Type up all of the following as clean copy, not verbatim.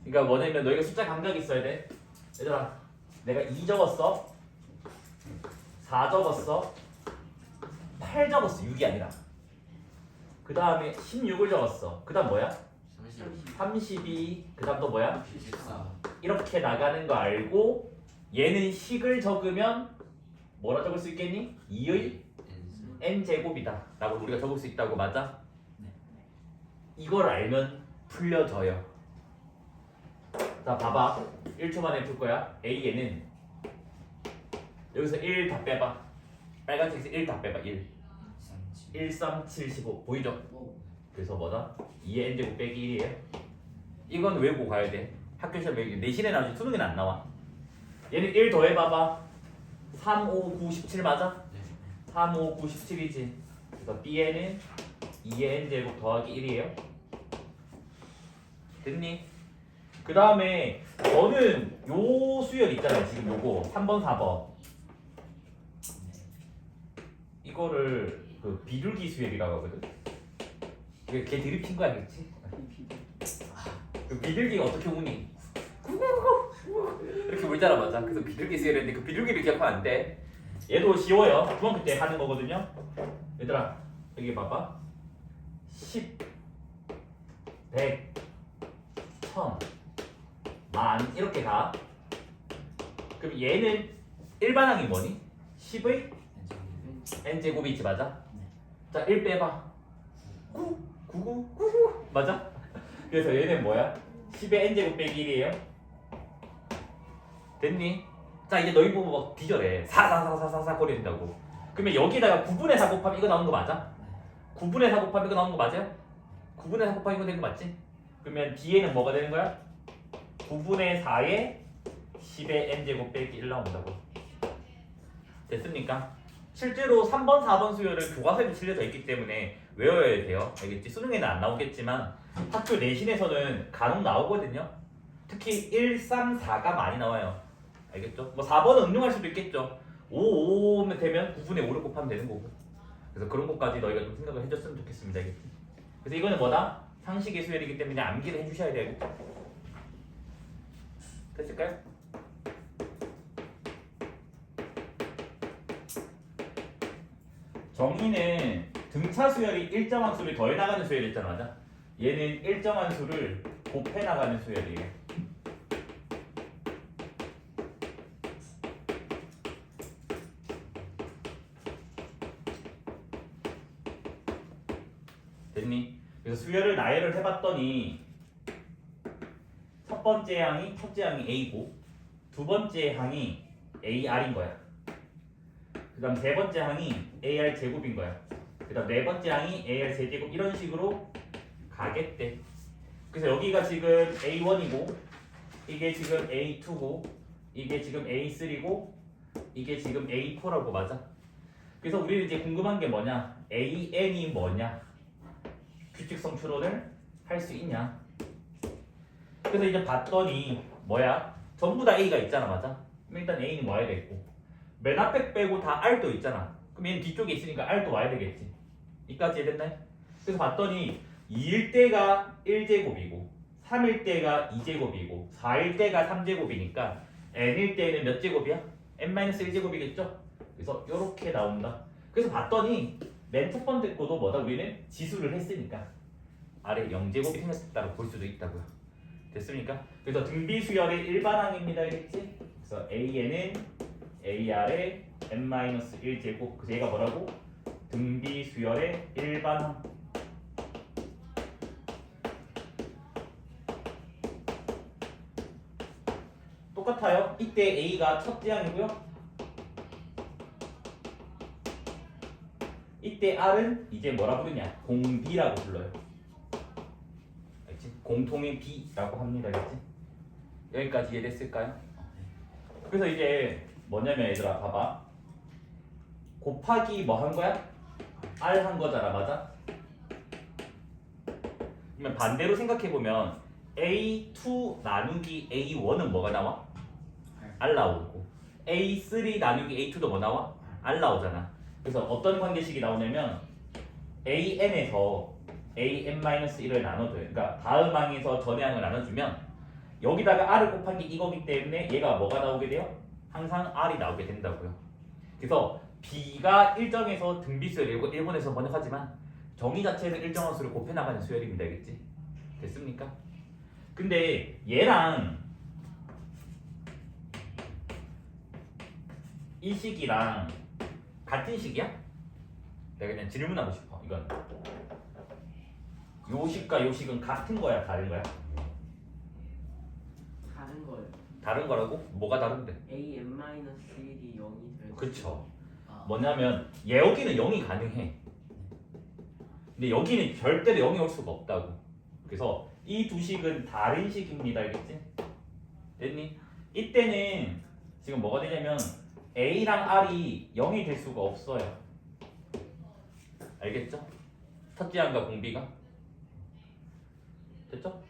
그러니까 뭐냐면 너희가 숫자 감각이 있어야 돼. 얘들아, 내가 2 적었어, 4 적었어, 8 적었어. 6이 아니라. 그 다음에 16을 적었어. 그 다음 뭐야? 32. 그 다음 또 뭐야? 14. 이렇게 나가는 거 알고 얘는 식을 적으면 뭐라 적을 수 있겠니? 2의 n제곱이다 라고 우리가 적을 수 있다고. 맞아? 이걸 알면 풀려져요. 자, 봐봐. 1초 만에 풀 거야. A에는 여기서 1 다 빼봐. 빨간색에서 1 다 빼봐. 1 1, 3, 7, 15 보이죠? 그래서 뭐다? 2의 n제곱 빼기 1이에요. 이건 외우고 가야 돼. 학교 시험 내신에 나오지 수능에는 안 나와. 얘는 1 더해봐봐. 3, 5, 9, 17 맞아? 3, 5, 9, 17이지. 그래서 B에는 2의 n제곱 더하기 1이에요. 됐니? 그 다음에 너는 요 수열 있잖아요. 지금 요거 3번, 4번 이거를 그 비둘기 수열이라고 하거든. 걔 드립친 거 알겠지? 그 비둘기가 어떻게 우니? 이렇게 울잖아. 맞아. 그래서 비둘기 수열인데 그 비둘기를 기억하면 안 돼. 얘도 쉬워요. 중학교 때 하는 거거든요. 얘들아 여기 봐봐. 10, 100, 1000, 만 이렇게 가. 그럼 얘는 일반항이 뭐니? 10의 n제곱이 있지. 맞아? 자, 1 빼봐. 9, 99, 99 맞아? 그래서 얘는 뭐야? 10의 n제곱 빼기 1이에요. 됐니? 자, 이제 너희 보고 막 뒤져래. 4 거린다고. 그러면 여기다가 9분의 4 곱하면 이거 나오는 거 맞아? 9분의 4 곱하면 이거 나오는 거 맞아요? 9분의 4 곱하면 이거 되는 거 맞지? 그러면 뒤에는 뭐가 되는 거야? 9분의 4에 10의 n제곱 빼기 1 나온다고. 됐습니까? 실제로 3번, 4번 수열은 교과서에도 실려져 있기 때문에 외워야 돼요. 알겠지? 수능에는 안 나오겠지만 학교 내신에서는 간혹 나오거든요. 특히 1, 3, 4가 많이 나와요. 알겠죠? 뭐 4번은 응용할 수도 있겠죠. 5, 5면 되면 9분의 5를 곱하면 되는 거고. 그래서 그런 것까지 너희가 좀 생각을 해줬으면 좋겠습니다. 알겠지? 그래서 이거는 뭐다? 상식의 수열이기 때문에 암기를 해주셔야 되고. 됐을까요? 정의는 등차 수열이 일정한 수를 더해 나가는 수열이었잖아. 맞아? 얘는 일정한 수를 곱해 나가는 수열이에요. 됐니? 그래서 수열을 나열을 해봤더니 첫째 항이 A고 두 번째 항이 AR인 거야. 그 다음 세 번째 항이 AR 제곱인 거야. 그 다음 네 번째 항이 AR 세제곱 이런 식으로 가겠대. 그래서 여기가 지금 A1이고 이게 지금 A2고 이게 지금 A3고 이게 지금 A4라고. 맞아? 그래서 우리는 이제 궁금한 게 뭐냐? AN이 뭐냐? 규칙성 추론을 할 수 있냐? 그래서 이제 봤더니 뭐야? 전부 다 A가 있잖아. 맞아? 그럼 일단 A는 와야 되겠고 맨 앞에 빼고 다 R도 있잖아. 그럼 얘는 뒤쪽에 있으니까 R도 와야 되겠지. 이까지 이해됐나요? 그래서 봤더니 2일 때가 1제곱이고 3일 때가 2제곱이고 4일 때가 3제곱이니까 n일 때는 몇 제곱이야? n-1제곱이겠죠? 그래서 이렇게 나온다. 그래서 봤더니 맨 첫 번째 거도 뭐다? 우리는 지수를 했으니까 아래 0제곱이 생겼다고 볼 수도 있다고요. 됐습니까? 그래서 등비수열의 일반항입니다. 알겠지? 그래서 A에는 AR의 n-1제곱. 그래서 얘가 뭐라고? 등비수열의 일반항. 똑같아요. 이때 A가 첫째 항이고요. 이때 R은 이제 뭐라 부르냐? 공비라고 불러요. 알겠지? 공통의 B라고 합니다. 알겠지? 여기까지 이해됐을까요? 그래서 이제 뭐냐면 얘들아 봐봐. 곱하기 뭐 한 거야? R 한 거잖아. 맞아? 그러면 반대로 생각해보면 A2 나누기 A1은 뭐가 나와? R 나오고 A3 나누기 A2도 뭐 나와? R 나오잖아. 그래서 어떤 관계식이 나오냐면 AN에서 AN-1을 나눠줘요. 그러니까 다음 항에서 전의 항을 나눠주면 여기다가 r을 곱한 게 이거기 때문에 얘가 뭐가 나오게 돼요? 항상 r이 나오게 된다고요. 그래서 b가 일정에서 등비수열이고 일본에서 번역하지만 정의 자체에서 일정한 수를 곱해 나가는 수열입니다. 알겠지? 됐습니까? 근데 얘랑 이 식이랑 같은 식이야? 내가 그냥 질문하고 싶어. 이건 요 식과 요 식은 같은 거야, 다른 거야? 다른 거예요. 다른 거라고? 뭐가 다른데? AM-1이 0이 될 그쵸. 아, 뭐냐면 여기는 0이 가능해. 근데 여기는 절대로 0이 올 수가 없다고. 그래서 이 두 식은 다른 식입니다. 알겠지? 됐니? 이때는 지금 뭐가 되냐면 A랑 R이 0이 될 수가 없어요. 알겠죠? 첫째 항과 공비가 됐죠?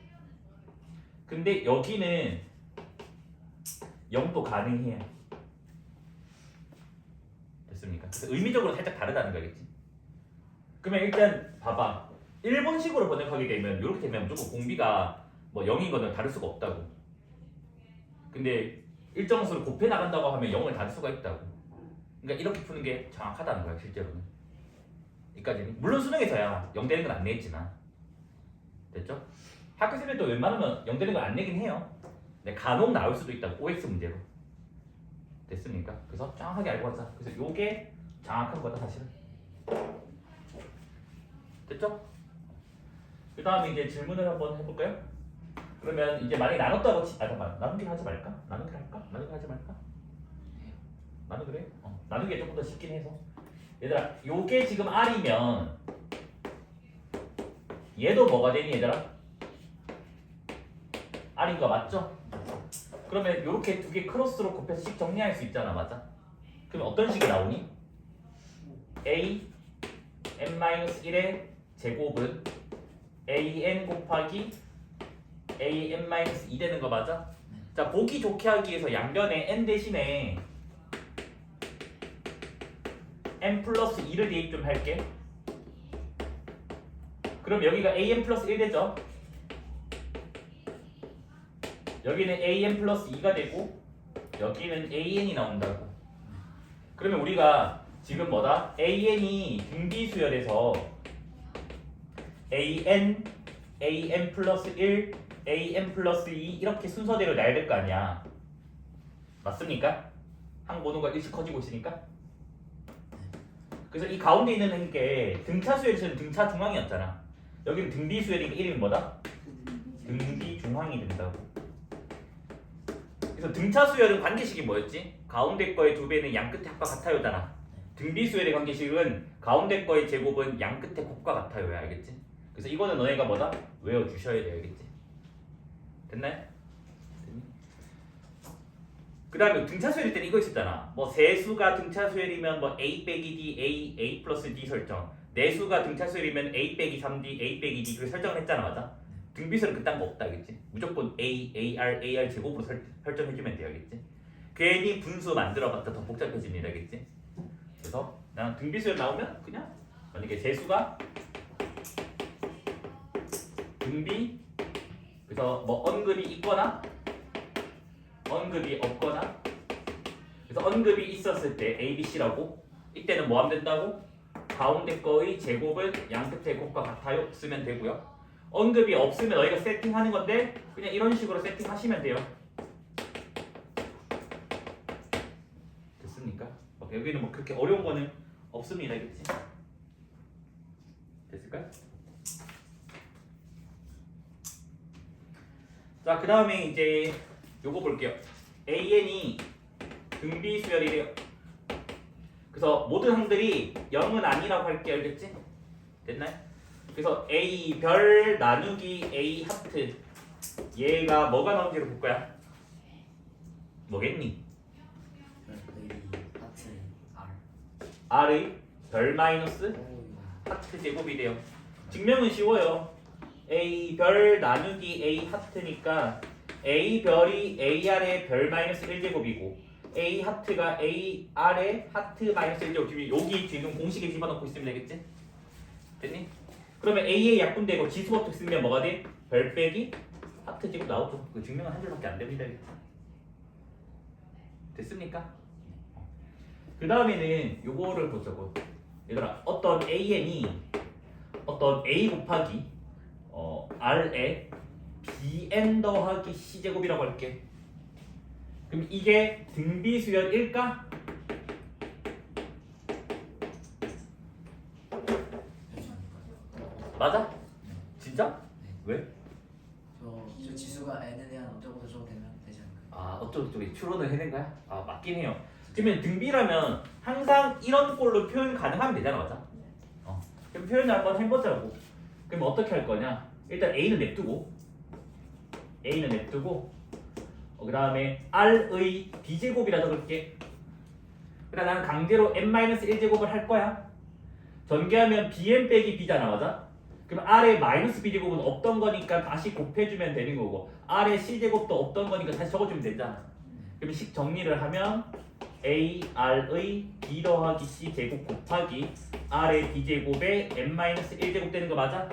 근데 여기는 0도 가능해요. 됐습니까? 그래서 의미적으로 살짝 다르다는 거겠지? 그러면 일단 봐봐. 일본식으로 번역하게 되면 이렇게 되면 무조건 공비가 뭐 0인 거는 다를 수가 없다고. 근데 일정 수를 곱해 나간다고 하면 0을 다를 수가 있다고. 그러니까 이렇게 푸는 게 정확하다는 거야 실제로는. 여기까지는. 물론 수능에서야 0 되는 건 안 내지만 됐죠? 학교생들도 웬만하면 0 되는 건 안 내긴 해요. 근데 간혹 나올 수도 있다고. OX 문제로. 됐습니까? 그래서 정확하게 알고 가자. 그래서 요게 정확한 거다 사실은. 됐죠? 그 다음에 이제 질문을 한번 해볼까요? 그러면 이제 만약에 나눴다고 잠깐만, 나누기를 하지 말까? 나누기를 할까? 나누기를 하지 말까? 나누기래? 나누기가 조금 더 쉽긴 해서. 얘들아, 요게 지금 R이면 얘도 뭐가 되니 얘들아? R인 거 맞죠? 그러면 요렇게 두 개 크로스로 곱해서 식 정리할 수 있잖아, 맞아? 그럼 어떤 식이 나오니? A n-1의 제곱은 an 곱하기 an-2 되는 거 맞아? 자, 보기 좋게 하기 위해서 양변에 n 대신에 n 플러스 2를 대입 좀 할게. 그럼 여기가 an 플러스 1 되죠? 여기는 an 플러스 2가 되고 여기는 an이 나온다고. 그러면 우리가 지금 뭐다? an이 등비수열에서 an 플러스 1, an 플러스 2 이렇게 순서대로 놔야 될 거 아니야. 맞습니까? 항 보는 거 일씩 커지고 있으니까. 그래서 이 가운데 있는 게 등차 수열에서는 등차 중앙이었잖아. 여기는 등비 수열이니까 이름이 뭐다? 등비 중앙이 된다고. 그래서 등차 수열은 관계식이 뭐였지? 가운데 거의 2배는 양 끝에 합과 같아요잖아. 등비 수열의 관계식은 가운데 거의 제곱은 양 끝에 곱과 같아요야. 알겠지? 그래서 이거는 너네가 뭐다? 외워주셔야 돼. 알겠지? 됐나요? 그 다음에 등차 수열일 때는 이거 있었잖아. 뭐 세수가 등차 수열이면 뭐 a 빼기 d, a 플러스 d 설정. 내수가 등차 수열이면 a 빼기 3d, a 빼기 d 그렇게 설정을 했잖아. 맞아? 등비수열은 그딴 거 없다. 알겠지? 무조건 ar 제곱으로 설정해주면 돼. 알겠지? 괜히 분수 만들어봤자 더 복잡해집니다. 알겠지? 그래서 난 등비수열 나오면 그냥 만약에 세수가 등비 그래서 뭐 언급이 있거나 언급이 없거나 그래서 언급이 있었을 때 ABC라고 이때는 뭐 하면 된다고? 가운데 거의 제곱은 양 끝의 곱과 같아요 쓰면 되고요. 언급이 없으면 너희가 세팅하는 건데 그냥 이런 식으로 세팅하시면 돼요. 됐습니까? 여기는 뭐 그렇게 어려운 거는 없습니다. 알겠지? 됐을까요? 자, 그 다음에 이제 요거 볼게요. AN이 등비수열이래요. 그래서 모든 항들이 0은 아니라고 할게. 알겠지? 됐나요? 그래서 A 별 나누기 A 하트 얘가 뭐가 나온지를 볼 거야. 뭐겠니? 하트 R R의 별 마이너스 하트 제곱이 돼요. 증명은 쉬워요. A 별 나누기 A 하트니까 A 별이 AR의 별 마이너스 1제곱이고 A 하트가 AR의 하트 마이너스 1제곱. 여기 지금 공식에 집어넣고 있으면 되겠지? 됐니? 그러면 A의 약분되고 지수법칙 쓰면 뭐가 돼? 별 빼기 하트 제곱 나오죠. 그 증명은 한 줄밖에 안 됩니다. 됐습니까? 그 다음에는 요거를 보자고. 얘들아, 어떤 AN이 어떤 A 곱하기 R에 BN 더하기 C 제곱이라고 할게. 그럼 이게 등비수열일까? 맞아? 진짜? 왜? 저 지수가 n에 대한 어쩌고 저쩌고 되면 되지 않을까요? 아, 어쩌고 저쩌고 추론을 해낸 거야? 아, 맞긴 해요. 그러면 등비라면 항상 이런 꼴로 표현 가능하면 되잖아, 맞아? 그럼 표현을 한번 해보자고. 그럼 어떻게 할 거냐? 일단 A는 냅두고 그 다음에 R의 B제곱이라 적을게. 그다음 나는 강제로 n-1제곱을 할 거야. 전개하면 bn 빼기 b잖아, 맞아? 그럼 R의 마이너스 b제곱은 없던 거니까 다시 곱해주면 되는 거고, R의 c제곱도 없던 거니까 다시 적어주면 되잖아. 그럼 식 정리를 하면 a R의 b 더하기 c 제곱 곱하기 R의 b제곱에 n-1제곱 되는 거 맞아?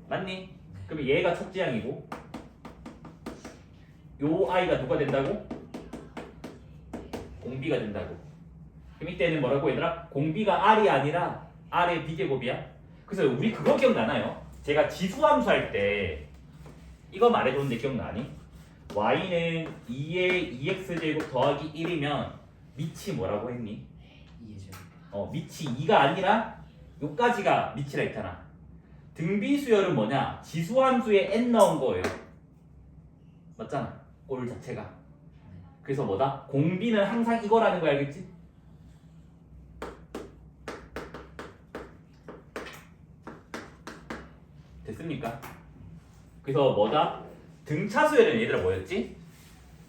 맞니? 그럼 얘가 첫째 항이고 요 i가 누가 된다고? 공비가 된다고. 그럼 이때는 뭐라고 얘들아? 공비가 R이 아니라 R의 b제곱이야. 그래서 우리 그거 기억나나요? 제가 지수함수 할 때 이거 말해줬는데 기억나니? y는 2의 2x제곱 더하기 1이면 밑이 뭐라고 했니? 이해죠. 밑이 2가 아니라 요까지가 밑이라 했잖아. 등비수열은 뭐냐? 지수함수에 n 넣은 거예요. 맞잖아, 꼴 자체가. 그래서 뭐다? 공비는 항상 이거라는 거 알겠지? 됐습니까? 그래서 뭐다? 등차 수열은 얘들아 뭐였지?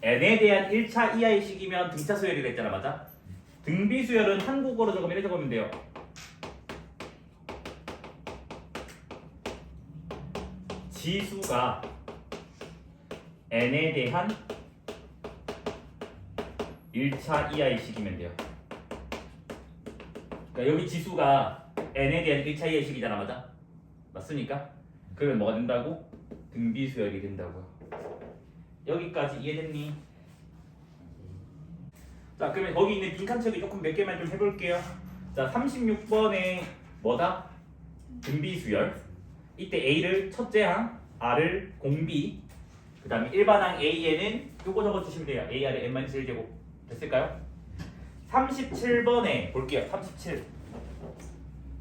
n에 대한 1차 이하의 식이면 등차 수열이라 했잖아, 맞아? 등비 수열은 한국어로 적으면 이렇게 적으면 돼요. 지수가 n에 대한 1차 이하의 식이면 돼요. 그러니까 여기 지수가 n에 대한 1차 이하의 식이잖아, 맞아? 맞습니까? 그러면 뭐가 된다고? 등비수열이 된다고요. 여기까지 이해됐니? 자, 그러면 거기 있는 빈칸책이 조금 몇 개만 좀 해볼게요. 자, 36번에 뭐다? 등비수열. 이때 A를 첫째 항, R을 공비, 그 다음에 일반항 A에는 요거 적어주시면 돼요. AR의 n-1제곱. 됐을까요? 37번에 볼게요. 37.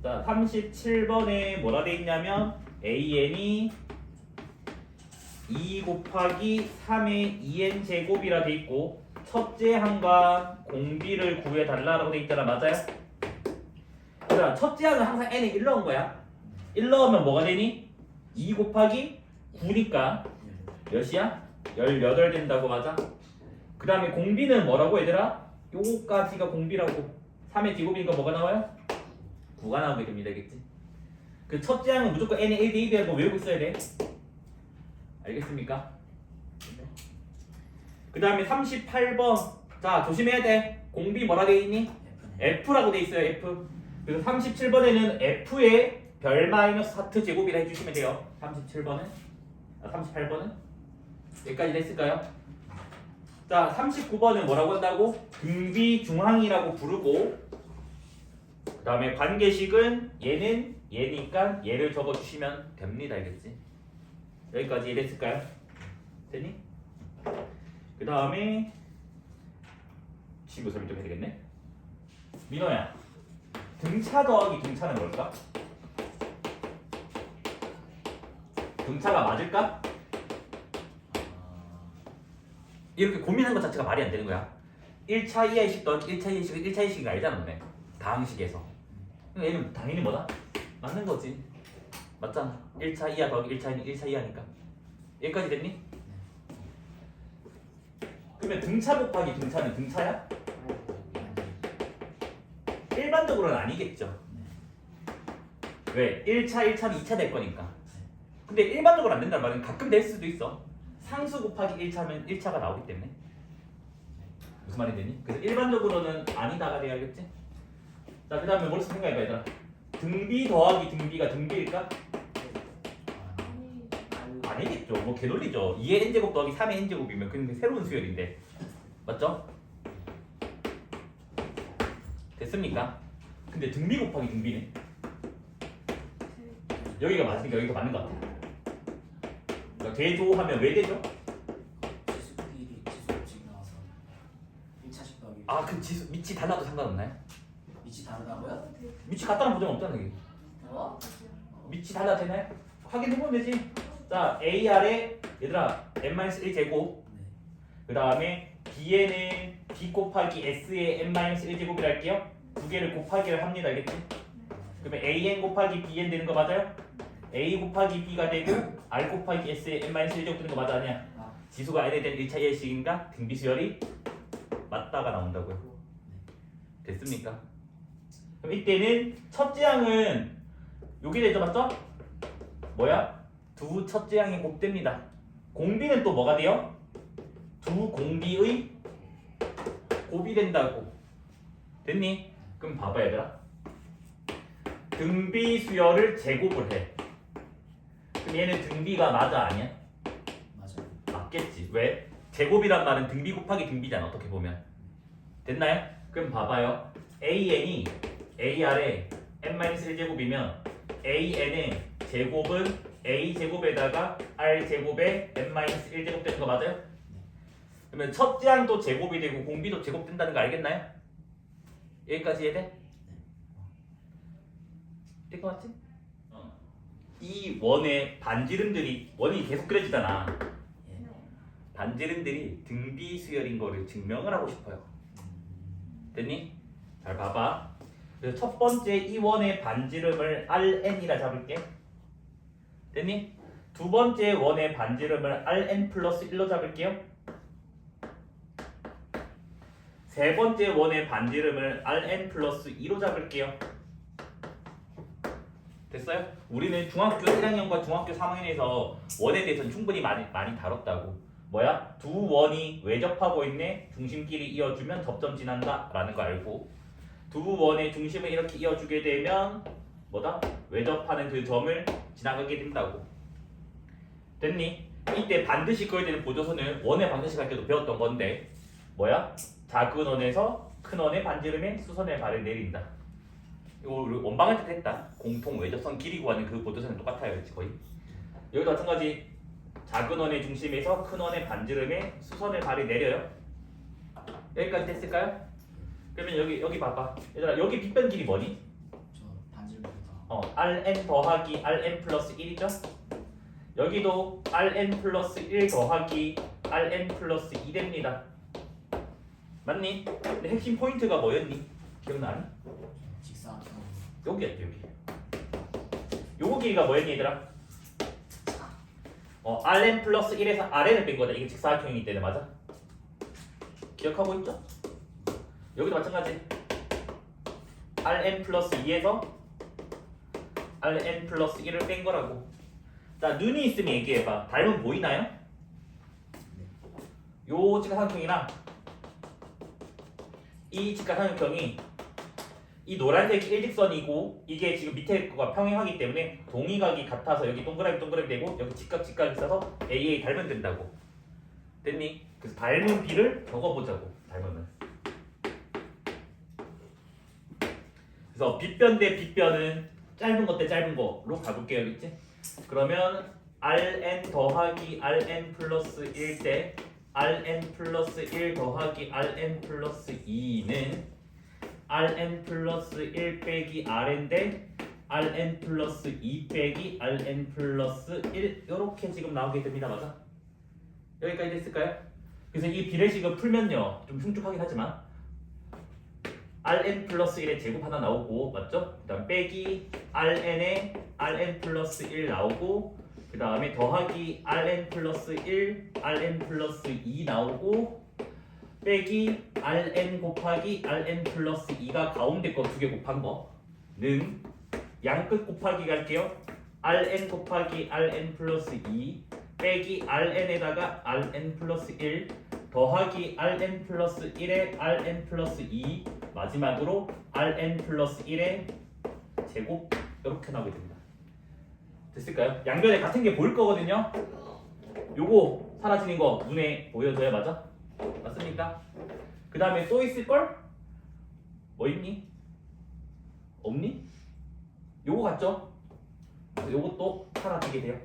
자, 37번에 뭐라 돼 있냐면 AN이 2 곱하기 3의 2n 제곱이라 돼 있고 첫째 항과 공비를 구해달라고 돼 있잖아, 맞아요? 그러니까 첫째 항은 항상 n에 1 넣은 거야. 1 넣으면 뭐가 되니? 2 곱하기 9니까 몇이야? 18 된다고, 맞아? 그 다음에 공비는 뭐라고 얘들아? 요거까지가 공비라고. 3의 제곱이니까 뭐가 나와요? 9가 나오게 됩니다, 알겠지? 그 첫째 항은 무조건 n에 1 대입이라는 거 외우고 있어야 돼. 알겠습니까? 그 다음에 38번. 자, 조심해야 돼. 공비 뭐라 돼 있니? F라고 돼 있어요, F. 그래서 37번에는 F의 별 마이너스 하트 제곱이라 해주시면 돼요. 37번은? 38번은? 여기까지 됐을까요? 자, 39번은 뭐라고 한다고? 등비 중항이라고 부르고, 그 다음에 관계식은 얘는 얘니까 얘를 적어주시면 됩니다. 알겠지? 여기까지 이해됐을까요? 됐니? 그 다음에 지구 설명 좀 해야 되겠네. 민호야, 등차 더하기 등차는 뭘까? 등차가 맞을까? 이렇게 고민하는 것 자체가 말이 안 되는 거야. 1차 이하의 식던 1차 이하의 식은 1차 이하의 식인 거 알잖아, 너네. 다항식에서. 얘는 당연히 뭐다? 맞는 거지. 맞잖아. 1차 이하 더하기 1차 이하니까. 여기까지 됐니? 그러면 등차 곱하기 등차는 등차야? 일반적으로는 아니겠죠. 왜? 1차는 2차 될 거니까. 근데 일반적으로 안 된단 말은 가끔 될 수도 있어. 상수 곱하기 1차면 1차가 나오기 때문에. 무슨 말이 되니? 그래서 일반적으로는 아니다가 돼야겠지? 자, 그 다음에 머릿속 생각해봐, 얘들아. 등비 더하기 등비가 등비일까? 아니겠죠. 뭐 개놀리죠. 2의 n제곱 더하기 3의 n제곱이면 근데 새로운 수열인데 맞죠? 됐습니까? 근데 등비 곱하기 등비네. 여기가 맞으니까 여기가 맞는 것 같아. 그러니까 대조하면 왜 되죠? 지수끼리 지수값이 나와서 1차식 더하기 아 그 지수 밑이 달라도 상관없나요? 밑이 다르다고요? 밑이 같다는 보장 없잖아 이게. 어? 밑이 달라도 되나요? 확인해보면 되지. 자 AR에 얘들아 n-1 제곱 네. 그 다음에 B에는 B 곱하기 S의 n-1 제곱이라 할게요. 두 개를 곱하기를 합니다. 알겠지? 그러면 AN 곱하기 BN 되는 거 맞아요? A 곱하기 B가 되고 R 곱하기 S의 n-1 제곱 되는 거 맞아 아니야? 아, 지수가 n에 대한 1차 예식인가? 등비수열이 맞다가 나온다고요. 됐습니까? 그럼 이때는 첫째 항은 요게 되죠 맞죠? 뭐야? 두 첫째 항이 곱됩니다. 공비는 또 뭐가 돼요? 두 공비의 곱이 된다고. 됐니? 그럼 봐봐 얘들아. 등비 수열을 제곱을 해. 그럼 얘는 등비가 맞아 아니야? 맞아요. 맞겠지. 왜? 제곱이란 말은 등비 곱하기 등비잖아 어떻게 보면. 됐나요? 그럼 봐봐요. AN이 AR에 n-1제곱이면 AN의 제곱은 A제곱에다가 R제곱에 n-1제곱 되는 거 맞아요? 그러면 첫째 항도 제곱이 되고 공비도 제곱된다는 거 알겠나요? 여기까지 이해돼? 될 것 같지? 이 원의 반지름들이 원이 계속 그려지잖아. 예. 반지름들이 등비 수열인 거를 증명을 하고 싶어요. 됐니? 잘 봐봐. 그래서 첫 번째 이 원의 반지름을 Rn이라 잡을게. 됐니? 두 번째 원의 반지름을 Rn 플러스 1로 잡을게요. 세 번째 원의 반지름을 Rn 플러스 2로 잡을게요. 됐어요? 우리는 중학교 1학년과 중학교 3학년에서 원에 대해서는 충분히 많이 다뤘다고. 뭐야? 두 원이 외접하고 있네. 중심끼리 이어주면 접점 지난다 라는 거 알고, 두 원의 중심을 이렇게 이어주게 되면 뭐다? 외접하는 그 점을 지나가게 된다고. 됐니? 이때 반드시 그어야 되는 보조선은 원의 방정식 할 때도 배웠던 건데 뭐야? 작은 원에서 큰 원의 반지름에 수선의 발을 내린다. 이거 원방할 때도 했다. 공통 외접선 길이 구하는 그 보조선은 똑같아요. 그렇지 거의. 여기도 마찬가지. 작은 원의 중심에서 큰 원의 반지름에 수선의 발이 내려요. 여기까지 됐을까요? 그러면 여기 봐봐. 얘들아 여기 빗변 길이 뭐니? 저 반지름부터 Rn 더하기 Rn 플러스 1이죠? 여기도 Rn 플러스 1 더하기 Rn 플러스 2 됩니다. 맞니? 근데 핵심 포인트가 뭐였니? 기억나니? 직사각형 여기였지 여기. 요거 길이가 뭐였니 얘들아? Rn 플러스 1에서 Rn을 뺀 거다. 이게 직사각형이기 때문에 맞아? 기억하고 있죠? 여기도 마찬가지. Rn 플러스 2에서 Rn 플러스 1을 뺀 거라고. 자, 눈이 있으면 얘기해봐. 닮은 보이나요? 요 직사각형이랑 이 직사각형이 이 노란색이 일직선이고 이게 지금 밑에 거가 평행하기 때문에 동의각이 같아서 여기 동그라미 되고 여기 직각이 있어서 AA 닮으면 된다고. 됐니? 그래서 닮은 B를 적어보자고. 닮으면. 그래서 빗변 대 빗변은 짧은 것 대 짧은 거로 가볼게요. 알겠지? 그러면 Rn 더하기 Rn 플러스 1 대 Rn 플러스 1 더하기 Rn 플러스 2는 Rn 플러스 1 빼기 Rn 대 Rn 플러스 2 빼기 Rn 플러스 1 이렇게 지금 나오게 됩니다. 맞아? 여기까지 됐을까요? 그래서 이 비례식을 풀면요 좀 흉측하긴 하지만 Rn 플러스 1의 제곱 하나 나오고 맞죠? 그 다음 빼기 Rn에 Rn 플러스 1 나오고 그 다음에 더하기 Rn 플러스 1 Rn 플러스 2 나오고 빼기 Rn 곱하기 Rn 플러스 2가 가운데 거 두 개 곱한 거는 양끝 곱하기 갈게요. Rn 곱하기 Rn 플러스 2 빼기 Rn에다가 Rn 플러스 1 더하기 Rn 플러스 1에 Rn 플러스 2 마지막으로 Rn 플러스 1의 제곱 이렇게 나오게 됩니다. 됐을까요? 양변에 같은 게 보일 거거든요. 요거 사라지는 거 눈에 보여줘야 맞아? 맞습니까? 그 다음에 또 있을걸? 뭐 있니? 없니? 요거 같죠? 요것도 사라지게 돼요.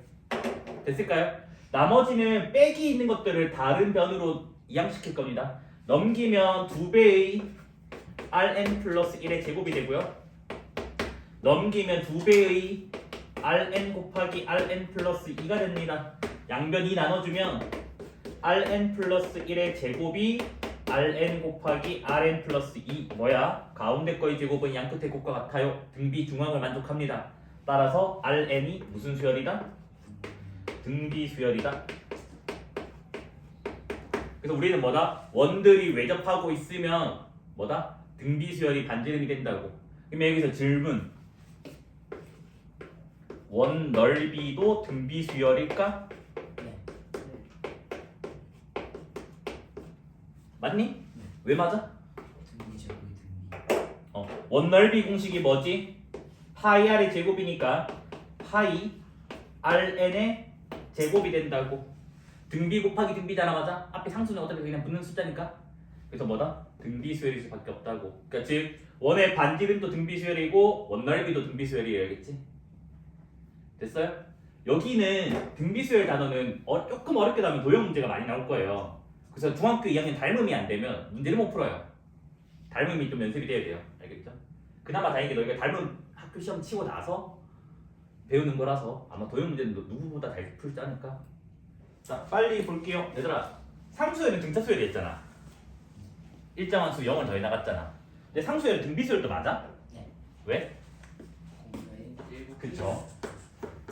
됐을까요? 나머지는 빼기 있는 것들을 다른 변으로 이항시킬 겁니다. 넘기면 2배의 Rn 플러스 1의 제곱이 되고요. 넘기면 2배의 Rn 곱하기 Rn 플러스 2가 됩니다. 양변 2 나눠주면 Rn 플러스 1의 제곱이 Rn 곱하기 Rn 플러스 2 뭐야? 가운데 거의 제곱은 양끝의 곱과 같아요. 등비 중앙을 만족합니다. 따라서 Rn이 무슨 수열이다? 등비 수열이다. 그래서 우리는 뭐다? 원들이 외접하고 있으면 뭐다? 등비 수열이 반지름이 된다고. 그러면 여기서 질문. 원 넓이도 등비 수열일까? 네. 맞니? 왜 맞아? 등비 제곱이 등비. 원 넓이 공식이 뭐지? 파이 r의 제곱이니까 파이 rn의 제곱이 된다고. 등비 곱하기 등비잖아, 맞아? 앞에 상수는 어차피 그냥 붙는 숫자니까. 그래서 뭐다? 등비 수열일 수밖에 없다고. 그러니까 즉 원의 반지름도 등비 수열이고 원 넓이도 등비 수열이어야겠지. 됐어요? 여기는 등비 수열 단어는 조금 어렵게 나오면 도형 문제가 많이 나올 거예요. 그래서 중학교 2학년 닮음이 안 되면 문제를 못 풀어요. 닮음이 좀 연습이 돼야 돼요. 알겠죠? 그나마 다행히 너희가 닮음 학교 시험 치고 나서 배우는 거라서 아마 도형 문제는 누구보다 잘 풀지 않을까? 자, 빨리 볼게요. 얘들아, 상수열은 등차 수열이 했잖아. 일정한 수 0을 더해 나갔잖아. 근데 상수열은 등비 수열도 맞아? 네. 왜? 공부에 그쵸?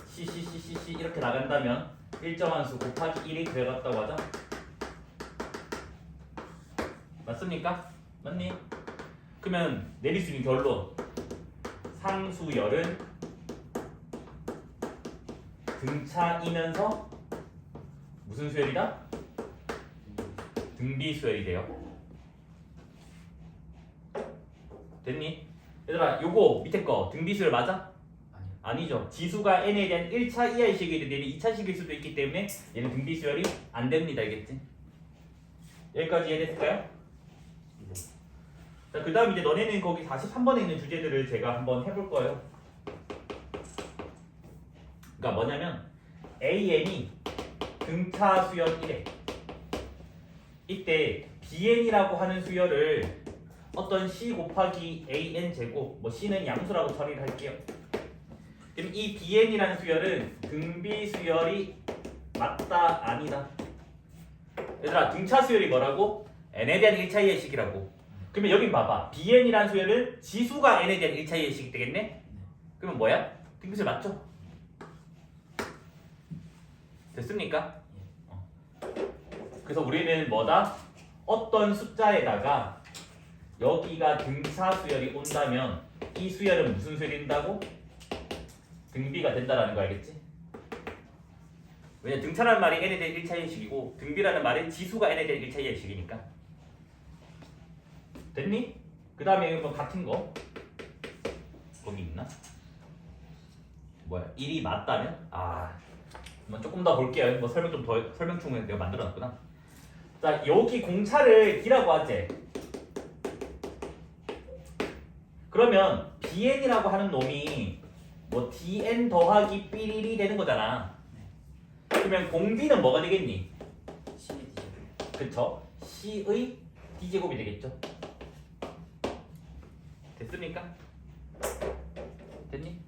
C 이렇게 나간다면 일정한 수 곱하기 1이 들어갔다고 하죠? 맞습니까? 맞니? 그러면 내릴 수 있는 결론 상수열은 등차이면서 무슨 수열이다? 등비 수열이 돼요. 됐니? 얘들아 요거 밑에 거 등비 수열 맞아? 아니요. 아니죠. 지수가 n에 대한 1차 이하의 식이 되는 2차식일 수도 있기 때문에 얘는 등비 수열이 안 됩니다. 알겠지? 여기까지 이해됐을까요? 자, 그 다음 이제 너네는 거기 43번에 있는 주제들을 제가 한번 해볼 거예요. 그러니까 뭐냐면 AN이 등차 수열 1에 이때 BN이라고 하는 수열을 어떤 C 곱하기 AN 제곱, 뭐 C는 양수라고 처리를 할게요. 그럼 이 BN이라는 수열은 등비 수열이 맞다 아니다. 얘들아 등차 수열이 뭐라고? n에 대한 1차 이하의 식이라고. 그러면 여기 봐봐. BN이라는 수열은 지수가 n에 대한 1차 이하의 식이 되겠네? 그러면 뭐야? 등비 수열 맞죠? 됐습니까? 그래서 우리는 뭐다? 어떤 숫자에다가 여기가 등차 수열이 온다면 이 수열은 무슨 수열이 된다고? 등비가 된다라는 거 알겠지? 왜냐 등차라는 말이 n에 대한 1차 이하의 식이고 등비라는 말은 지수가 n에 대한 1차 이하의 식이니까. 됐니? 그 다음에 뭐 같은 거 거기 있나? 뭐야? 1이 맞다면? 한번 조금 더 볼게요. 뭐 설명 좀 더 설명충을 내가 만들어놨구나. 자 여기 공차를 D라고 하지. 그러면 BN이라고 하는 놈이 뭐 DN 더하기 삐리리 되는 거잖아. 그러면 공비는 뭐가 되겠니? C의 D제곱. 그쵸? C의 D제곱이 되겠죠. 됐습니까? 됐니?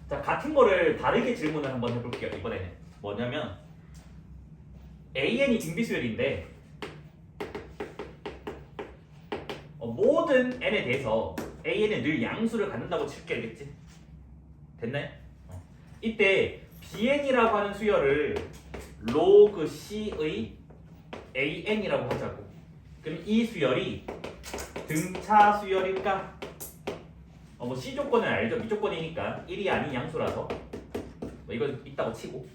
자 같은 거를 다르게 질문을 한번 해볼게요. 이번에는 뭐냐면 AN이 등비수열인데 모든 n에 대해서 AN은 늘 양수를 갖는다고 칠게. 알겠지? 됐나요? 이때 BN이라고 하는 수열을 로그 C의 AN이라고 하자고. 그럼 이 수열이 등차 수열일까? 뭐 C 조건은 알죠? B 조건이니까 1이 아닌 양수라서 뭐 이거 있다고 치고.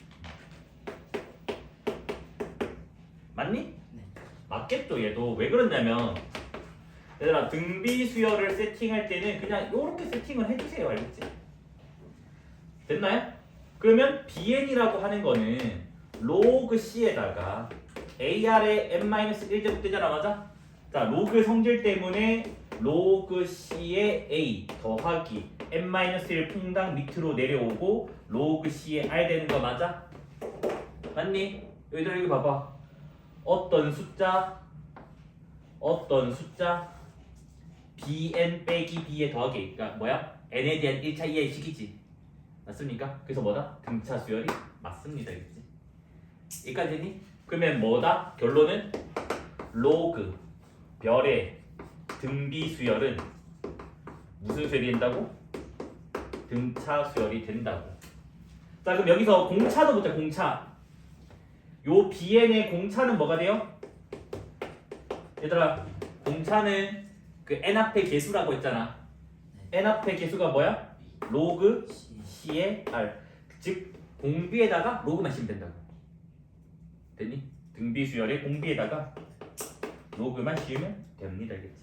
맞니? 네. 맞겠죠. 얘도 왜 그러냐면 얘들아 등비 수열을 세팅할 때는 그냥 이렇게 세팅을 해주세요. 알겠지? 됐나요? 그러면 BN이라고 하는 거는 로그 C에다가 AR의 n-1제곱 되잖아, 맞아? 자, 로그 성질 때문에 로그 C의 A 더하기 n-1 퐁당 밑으로 내려오고 로그 C의 R 되는 거 맞아? 맞니? 여기다 여기 봐봐. 어떤 숫자 bn 빼기 b의 더하기, 그러니까 뭐야? n에 대한 1차 이하의 식이지. 맞습니까? 그래서 뭐다? 등차 수열이 맞습니다. 이거지. 여기까지 되니? 그러면 뭐다? 결론은 로그 별의 등비 수열은 무슨 수열이 된다고? 등차 수열이 된다고. 자, 그럼 여기서 공차도 보자. 공차. 요 bn의 공차는 뭐가 돼요? 얘들아, 공차는 그 n 앞의 개수라고 했잖아. n 앞의 개수가 뭐야? 로그 c의 r. 즉 공비에다가 로그만 씌우면 된다고. 됐니? 등비 수열의 공비에다가 로그만 씌우면 됩니다. 알겠지?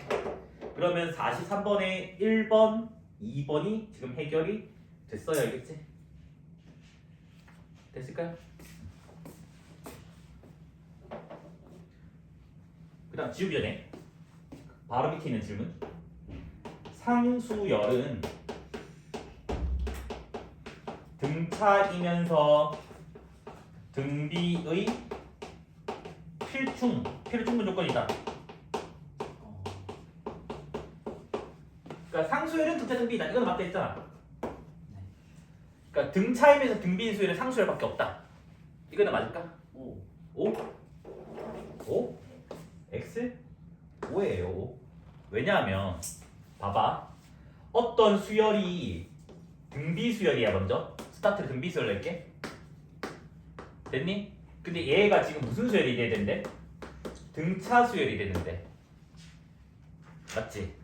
그러면 43번에 1번, 2번이 지금 해결이 됐어요. 알겠지? 됐을까요? 그 다음 지우기 전에 바로 밑에 있는 질문. 상수열은 등차이면서 등비의 필충분 조건이다. 그러니까 상수열은 등차 등비이다. 이건 맞다 했잖아. 그러니까 등차이면서 등비인 수열은 상수열밖에 없다. 이거는 맞을까? 5? 5? X? 5예요. 5. 왜냐하면 봐봐. 어떤 수열이 등비 수열이야. 먼저 스타트를 등비 수열로 할게. 됐니? 근데 얘가 지금 무슨 수열이 돼야 된대? 등차 수열이 되는데. 맞지?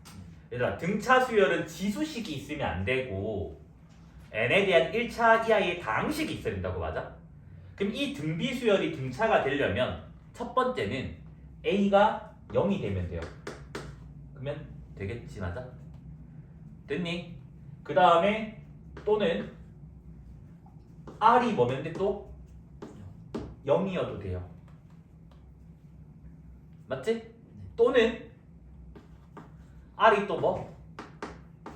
얘들아, 등차 수열은 지수식이 있으면 안 되고 n에 대한 1차 이하의 다항식이 있어야 된다고. 맞아? 그럼 이 등비 수열이 등차가 되려면 첫 번째는 a가 0이 되면 돼요. 그러면 되겠지. 맞아? 됐니? 그 다음에 또는 r이 뭐면 돼? 또 0이어도 돼요. 맞지? 또는 r이 또 뭐?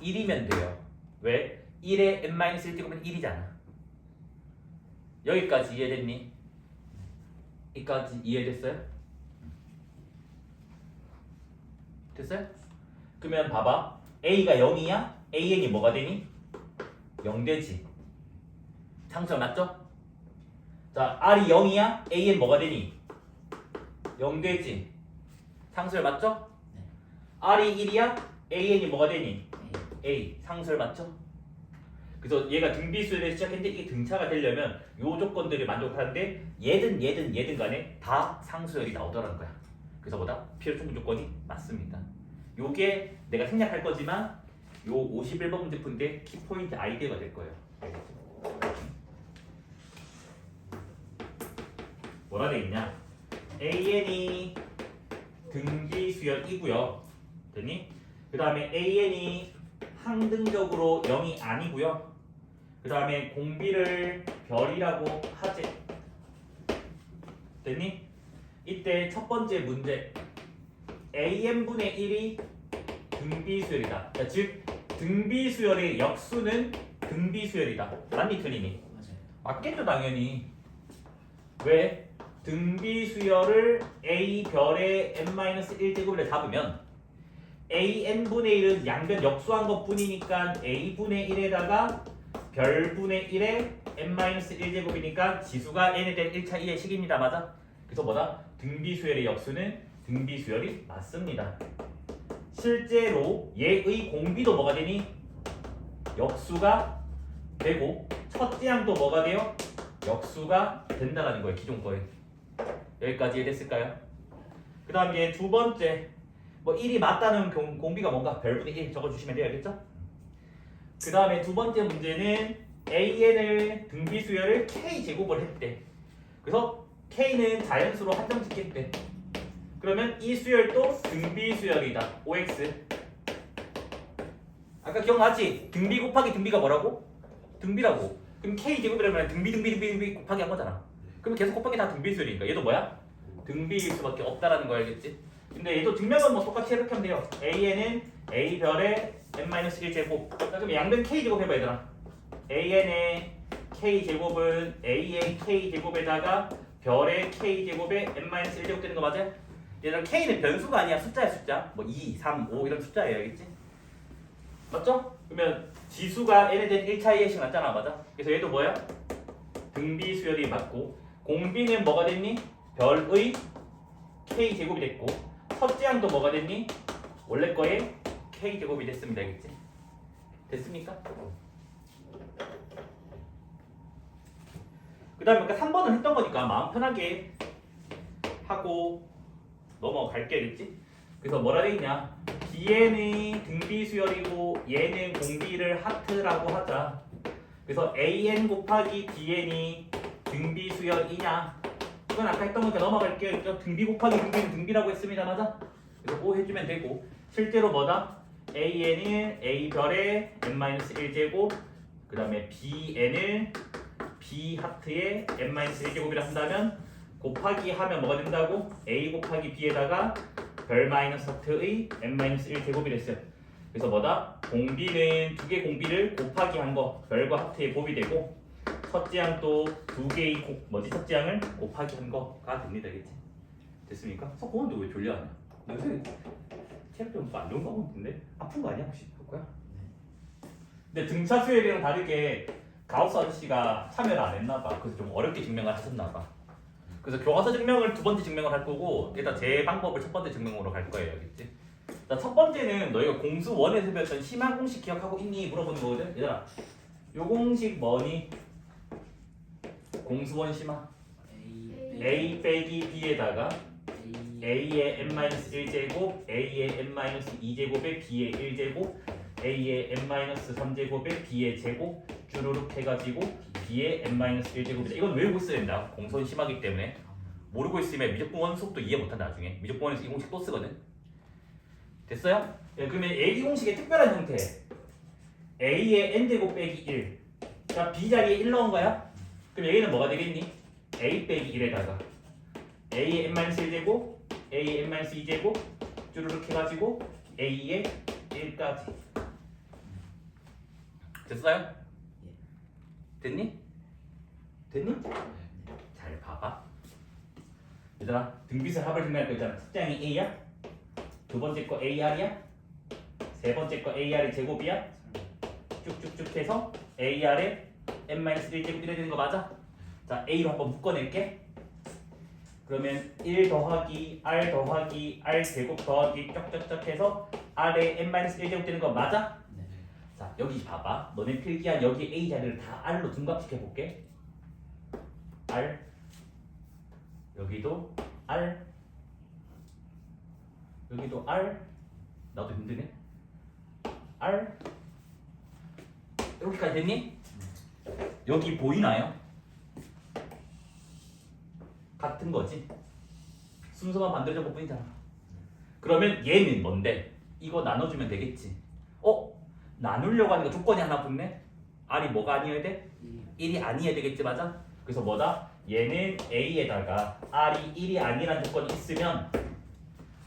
1이면 돼요. 왜? 1에 n-1 찍으면 1이잖아. 여기까지 이해됐니? 여기까지 이해됐어요? 됐어요? 그러면 봐봐. a가 0이야? an이 뭐가 되니? 0 되지. 상수열 맞죠? 자, r이 0이야? an 뭐가 되니? 0 되지. 상수열 맞죠? r이 1이야? an이 뭐가 되니? a. 상수열 맞죠? 그래서 얘가 등비수열에 시작했는데 이게 등차가 되려면 요 조건들을 만족하는데 얘든 간에 다 상수열이 나오더라는 거야. 그래서 뭐다? 필요충분 조건이 맞습니다. 요게 내가 생략할 거지만 요 51번 문제 푼데 키포인트 아이디어가 될 거예요. 뭐라 돼 있냐? an이 등비수열이고요. 됐니? 그 다음에 an이 항등적으로 0이 아니고요. 그 다음에 공비를 별이라고 하지. 됐니? 이때 첫 번째 문제 an분의 1이 등비수열이다. 그러니까 즉 등비수열의 역수는 등비수열이다. 맞니 틀리니? 맞아요. 맞겠죠 당연히. 왜? 등비수열을 a 별의 n-1제곱을 잡으면 an분의 1은 양변 역수한 것뿐이니까 a분의 1에다가 별분의 1에 n-1제곱이니까 지수가 n에 대한 1차 이하의 식입니다. 맞아? 그래서 뭐다? 등비수열의 역수는 등비수열이 맞습니다. 실제로 얘의 공비도 뭐가 되니? 역수가 되고 첫째 항도 뭐가 돼요? 역수가 된다는 거예요. 기존 거에. 여기까지 이해됐을까요? 그 다음 얘 두 번째 뭐 1이 맞다는 공비가 뭔가 별분의 1 적어주시면 돼요. 알겠죠? 그 다음에 두 번째 문제는 an을 등비수열을 k제곱을 했대. 그래서 k는 자연수로 한정짓겠대. 그러면 이 수열도 등비수열이다. 5x. 아까 기억나지? 등비 곱하기 등비가 뭐라고? 등비라고. 그럼 k제곱이라면 등비 곱하기 한 거잖아. 그럼 그럼 계속 곱하기 다 등비수열이니까 얘도 뭐야? 등비일 수밖에 없다라는 거 알겠지? 근데 얘도 증명은 뭐 똑같이 이렇게 하면 돼요. AN은 A별의 n-1제곱. 자, 그럼 양변 K제곱 해봐 얘들아. AN의 K제곱은 A의 K제곱에다가 별의 K제곱에 n-1제곱 되는 거 맞아요? 얘들아 K는 변수가 아니야. 숫자야 숫자. 뭐 2, 3, 5 이런 숫자예요. 알겠지? 맞죠? 그러면 지수가 n에 대한 1차 이해식 맞잖아. 맞아? 그래서 얘도 뭐야? 등비수열이 맞고 공비는 뭐가 됐니? 별의 K제곱이 됐고 첫째 항도 뭐가 됐니? 원래 거에 K제곱이 됐습니다. 알겠지? 됐습니까? 그 다음에 아까 3번을 했던 거니까 마음 편하게 하고 넘어갈게. 알겠지? 그래서 뭐라 돼 있냐? DN이 등비수열이고 얘는 공비를 하트라고 하자. 그래서 AN 곱하기 DN이 등비수열이냐? 이건 아까 했던 거니까 넘어갈게요. 등비 곱하기 등비는 등비라고 했습니다. 맞아? 그래서 O 해주면 되고 실제로 뭐다? AN은 A별의 n-1제곱 그 다음에 BN을 B 하트의 n-1제곱이라 한다면 곱하기 하면 뭐가 된다고? A 곱하기 B에다가 별 마이너스 하트의 n-1제곱이 됐어요. 그래서 뭐다? 공비는 두 개 공비를 곱하기 한 거 별과 하트의 곱이 되고 첫째 항도 두 개의 첫째 항을 곱하기 한 거가 됩니다. 알겠지? 됐습니까? 석고원도 왜 졸려하냐? 요새 체력 좀안 좋은 거 같은데? 아픈 거 아니야 혹시? 석고야? 근데 등차 수열이랑 다르게 가우스 아저씨가 참여를 안 했나 봐. 그래서 좀 어렵게 증명을 하셨나 봐. 그래서 교과서 증명을 두 번째 증명을 할 거고 일단 제 방법을 첫 번째 증명으로 갈 거예요. 알겠지? 자, 첫 번째는 너희가 공수 1에서 배웠던 심화 공식 기억하고 있니? 물어보는 거거든. 얘들아 요 공식 뭐니? 공수 1 심화 A 빼기 B에다가 A의 n-1제곱 A의 n-2제곱에 B의 1제곱 A의 n-3제곱에 B의 제곱 주르륵 해가지고 B의 n-1제곱이다. 이건 외우고 있어야 된다. 공선 심하기 때문에 모르고 있으면 미적분 수업도 이해 못한다. 나중에 미적분에서 이 공식 또 쓰거든. 됐어요? 네, 그러면 A 공식의 특별한 형태 A의 n제곱 빼기 1 자 B 자리에 1 넣은 거야? 그럼 여기는 뭐가 되겠니? A 빼기 1에다가 A의 n-1제곱 A의 n-2제곱 주르륵 해가지고 A의 1까지 됐어요? 됐니? 됐니? 잘 봐봐. 얘들아 등비수 합을 생각할 거 있잖아. 첫째 항이 A야? 두 번째 거 AR이야? 세 번째 거 AR의 제곱이야? 쭉쭉쭉 해서 AR의 n-1제곱 이래 되는 거 맞아? 자 A로 한번 묶어낼게. 그러면 1 더하기 R 더하기 R 제곱 더하기 쩍쩍쩍 해서 R의 n-1제곱 되는 거 맞아? 네. 자 여기 봐봐. 너네 필기한 여기 A 자리를 다 R로 둔갑시켜볼게. R 여기도 R 여기도 R 나도 힘드네. R 이렇게까지 됐니? 여기 보이나요? 같은 거지. 순서만 반대적일 뿐이잖아. 그러면 얘는 뭔데? 이거 나눠주면 되겠지. 나누려고 하니까 조건이 하나 붙네. R이 뭐가 아니어야 돼? 1이 아니어야 되겠지. 맞아? 그래서 뭐다? 얘는 A에다가 R이 1이 아니라는 조건이 있으면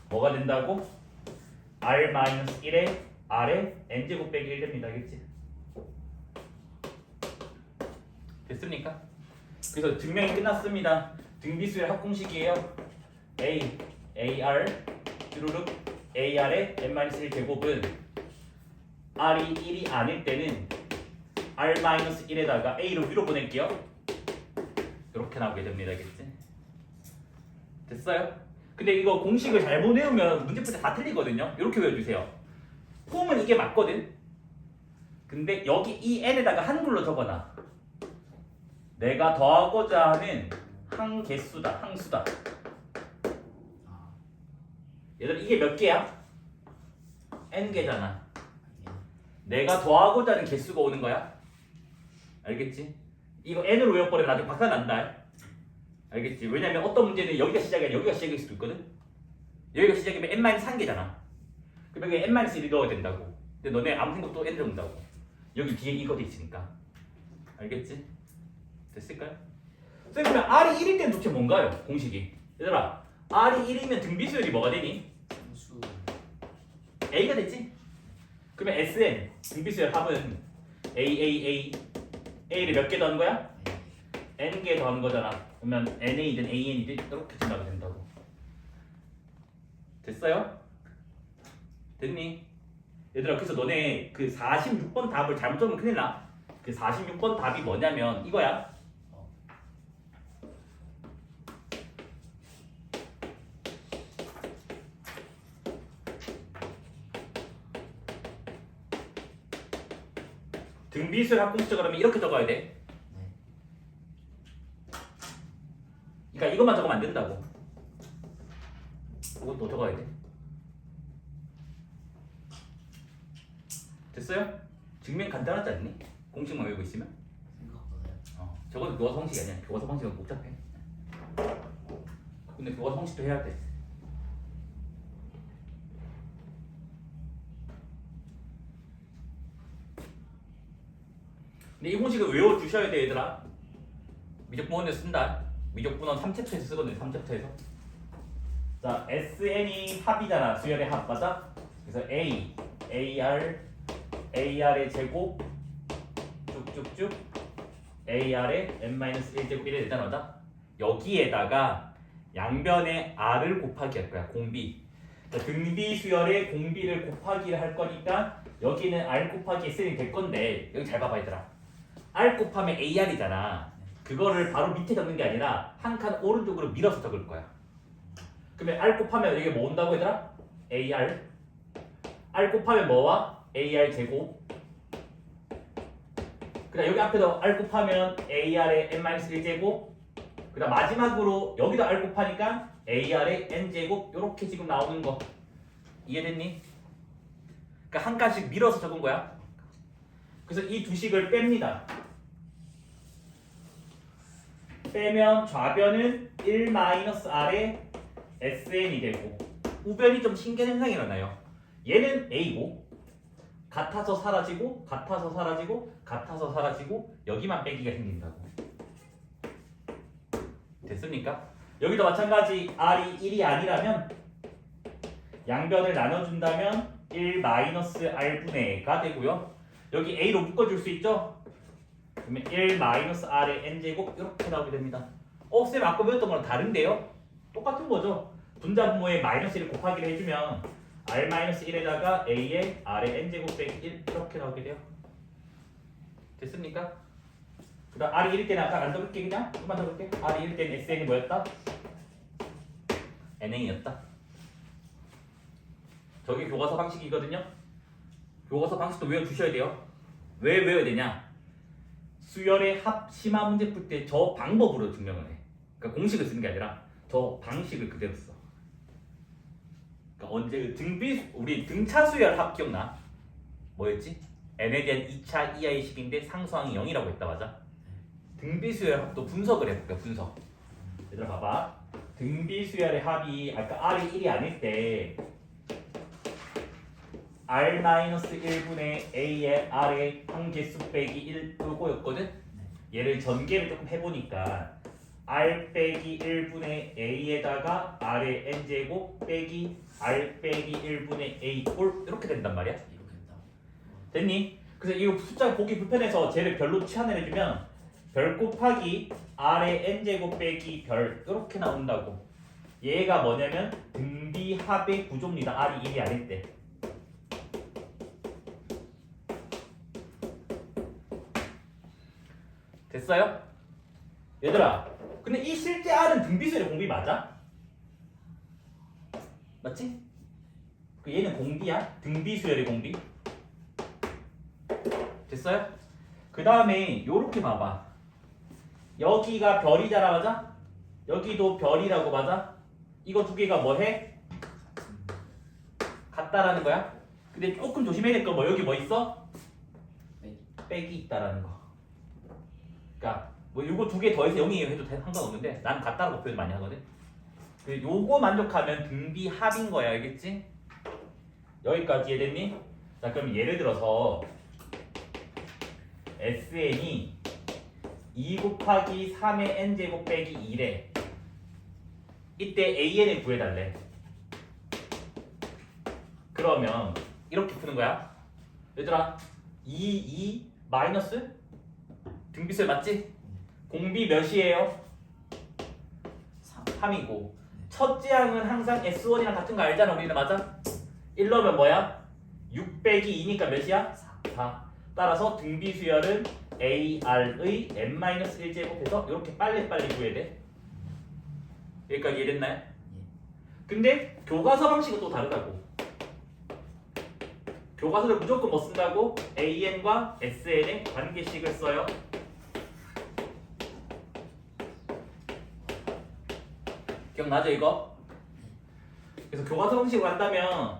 뭐가 된다고? R-1에 R에 n제곱 빼기 1 됩니다. 알겠지? 됐습니까? 그래서 증명이 끝났습니다. 등비수의 합공식이에요. A, AR, 주르륵 AR의 n-1 제곱은 R이 1이 아닐 때는 R-1에다가 A를 위로 보낼게요. 이렇게 나오게 됩니다. 알겠지? 됐어요? 근데 이거 공식을 잘못 외우면 문제 풀 때 다 틀리거든요. 이렇게 외워주세요. 폼은 이게 맞거든? 근데 여기 이 n에다가 한글로 적어놔. 내가 더하고자 하는 항개수다. 항수다. 얘들아 이게 몇 개야? n개잖아. 내가 더하고자 하는 개수가 오는 거야. 알겠지? 이거 n으로 외워버리면 나중에 박살 난다. 알겠지? 왜냐면 어떤 문제는 여기가 시작이 아니라 여기가 시작일 수도 있거든? 여기가 시작이면 n-1개잖아. 그럼 여기 n-1을 넣어야 된다고. 근데 너네 아무 생각도 n을 넣는다고. 여기 뒤에 이거 돼 있으니까. 알겠지? 됐을까요? 선생님 그러면 R이 1일 때는 도대체 뭔가요? 공식이. 얘들아 R이 1이면 등비수열이 뭐가 되니? 수 A가 되지? 그러면 SN 등비수열 합은 A를 몇 개 더하는 거야? N개 더하는 거잖아. 그러면 NA든 AN이든 이렇게 지나가 된다고. 됐어요? 됐니? 얘들아 그래서 너네 그 46번 답을 잘못 적으면 큰일 나. 그 46번 답이 뭐냐면 이거야. 등비수열 합공식적으로 하면 이렇게 적어야 돼. 그러니까 이것만 적으면 안 된다고. 이것도 적어야 돼. 됐어요? 증명 간단하지 않니? 공식만 외우고 있으면? 생각보다요. 저것도 교과서 형식이 아니야. 교과서 형식은 복잡해. 근데 교과서 형식도 해야 돼. 근데 이 공식을 외워주셔야 돼 얘들아. 미적분원에 쓴다. 미적분원 3챕터에서 쓰거든요. 3챕터에서. 자, SN이 합이잖아. 수열의 합 맞아? 그래서 A, AR의 제곱 쭉쭉쭉 AR의 n-1제곱 이래 되잖아. 맞아? 여기에다가 양변에 R을 곱하기 할 거야. 공비. 자, 등비 수열의 공비를 곱하기를 할 거니까 여기는 R 곱하기 SN이 될 건데 여기 잘 봐봐 얘들아. R 곱하면 AR이잖아. 그거를 바로 밑에 적는 게 아니라 한 칸 오른쪽으로 밀어서 적을 거야. 그러면 R 곱하면 이게 뭐 온다고 얘들아? AR. R 곱하면 뭐와? AR 제곱. 그다음 여기 앞에도 R 곱하면 AR의 n-1제곱. 그다음 마지막으로 여기도 R 곱하니까 AR의 n제곱. 요렇게 지금 나오는 거 이해됐니? 그러니까 한 칸씩 밀어서 적은 거야. 그래서 이 두 식을 뺍니다. 빼면 좌변은 1-R의 SN이 되고 우변이 좀 신기한 현상이 일어나요. 얘는 A고 같아서 사라지고 같아서 사라지고 같아서 사라지고 여기만 빼기가 생긴다고. 됐습니까? 여기도 마찬가지 R이 1이 아니라면 양변을 나눠준다면 1-R분의 가 되고요. 여기 A로 묶어줄 수 있죠? 그러면 1-R의 n제곱 이렇게 나오게 됩니다. 쌤 아까 배웠던 거랑 다른데요? 똑같은 거죠. 분자분모에 -1을 곱하기를 해주면 R-1에다가 A의 R의 n제곱 빼기 1 이렇게 나오게 돼요. 됐습니까? 그 다음 R이 1일 때는 아까 안 적을게 그냥 조금만 적을게. R이 1일 때는 SN이 뭐였다? NA였다. 저게 교과서 방식이거든요. 교과서 방식도 외워주셔야 돼요. 왜 외워야 되냐? 수열의 합 심화 문제 풀 때 저 방법으로 증명을 해. 그러니까 공식을 쓰는 게 아니라 저 방식을 그대로 써. 그러니까 언제 우리 등차 수열 합 기억나? 뭐였지? n에 대한 2차 EI식인데 상수항이 0이라고 했다 맞아? 등비 수열 합도 분석을 해볼게. 분석. 얘들아 봐봐. 등비 수열의 합이 아까 R이 1이 아닐 때 R-1분의 A의 R의 항개수 빼기 1 요거였거든? 얘를 전개를 조금 해보니까 R 빼기 1분의 A에다가 R의 n제곱 빼기 R 빼기 1분의 A 꼴 이렇게 된단 말이야. 이렇게 된다. 됐니? 그래서 이 숫자 보기 불편해서 쟤를 별로 치환을 해주면 별 곱하기 R의 n제곱 빼기 별 이렇게 나온다고. 얘가 뭐냐면 등비합의 구조입니다. R이 1이 아닐 때. 됐어요? 얘들아 근데 이 실제 R은 등비수열의 공비 맞아? 맞지? 얘는 공비야? 등비수열의 공비 됐어요? 그 다음에 요렇게 봐봐. 여기가 별이잖아 맞아? 여기도 별이라고 맞아? 이거 두 개가 뭐해? 같다라는 거야? 근데 조금 조심해야 될 거 뭐 여기 뭐 있어? 빼기 있다라는 거. 그러니까 뭐 요거 두 개 더해서 0이에요 해도 상관없는데 난 같다라고 표현 많이 하거든. 요거 만족하면 등비 합인 거야 알겠지? 여기까지 이해됐니? 자 그럼 예를 들어서 SN이 2 곱하기 3의 n제곱 빼기 2래. 이때 an을 구해달래. 그러면 이렇게 푸는 거야. 얘들아 2 마이너스 등비수열 맞지? 공비 몇이에요? 3이고 첫째 항은 항상 S1이랑 같은 거 알잖아 우리는. 맞아? 1넣으면 뭐야? 6 빼기 2니까 몇이야? 4. 따라서 등비수열은 AR의 n-1제곱해서 이렇게 빨리빨리 구해야 돼. 여기까지 이해됐나요? 근데 교과서 방식은 또 다르다고. 교과서를 무조건 뭐 쓴다고? AN과 SN의 관계식을 써요. 기억나죠 이거? 그래서 교과서 방식으로 한다면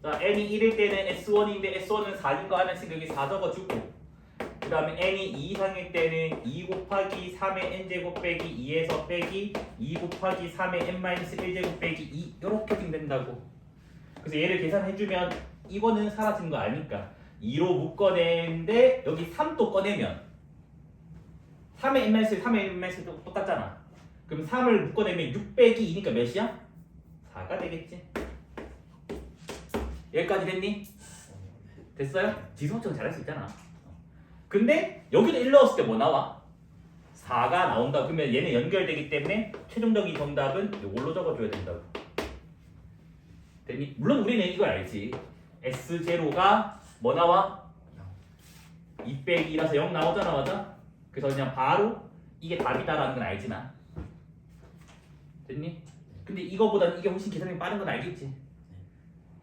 자 n이 1일 때는 S1인데 S1은 4인 거 하나씩 여기 4 적어주고 그 다음에 n이 2 이상일 때는 2 곱하기 3의 n제곱 빼기 2에서 빼기 2 곱하기 3의 n-1제곱 빼기 2 이렇게 된다고. 그래서 얘를 계산해주면 이거는 사라진 거 아니까 2로 묶어내는데 여기 3 또 꺼내면 3의 n-1, 3의 n-1 똑같잖아. 그럼 3을 묶어내면 6 빼기 2니까 몇이야? 4가 되겠지. 여기까지 됐니? 됐어요? 지수학적 잘할 수 있잖아. 근데 여기도 1 넣었을 때 뭐 나와? 4가 나온다. 그러면 얘는 연결되기 때문에 최종적인 정답은 이걸로 적어줘야 된다고. 됐니? 물론 우리는 이걸 알지. S0가 뭐 나와? 2 빼기 2라서 0 나오잖아. 맞아? 그래서 그냥 바로 이게 답이다라는 건 알지나. 됐니? 근데 이거보다는 이게 훨씬 계산이 빠른 건 알겠지?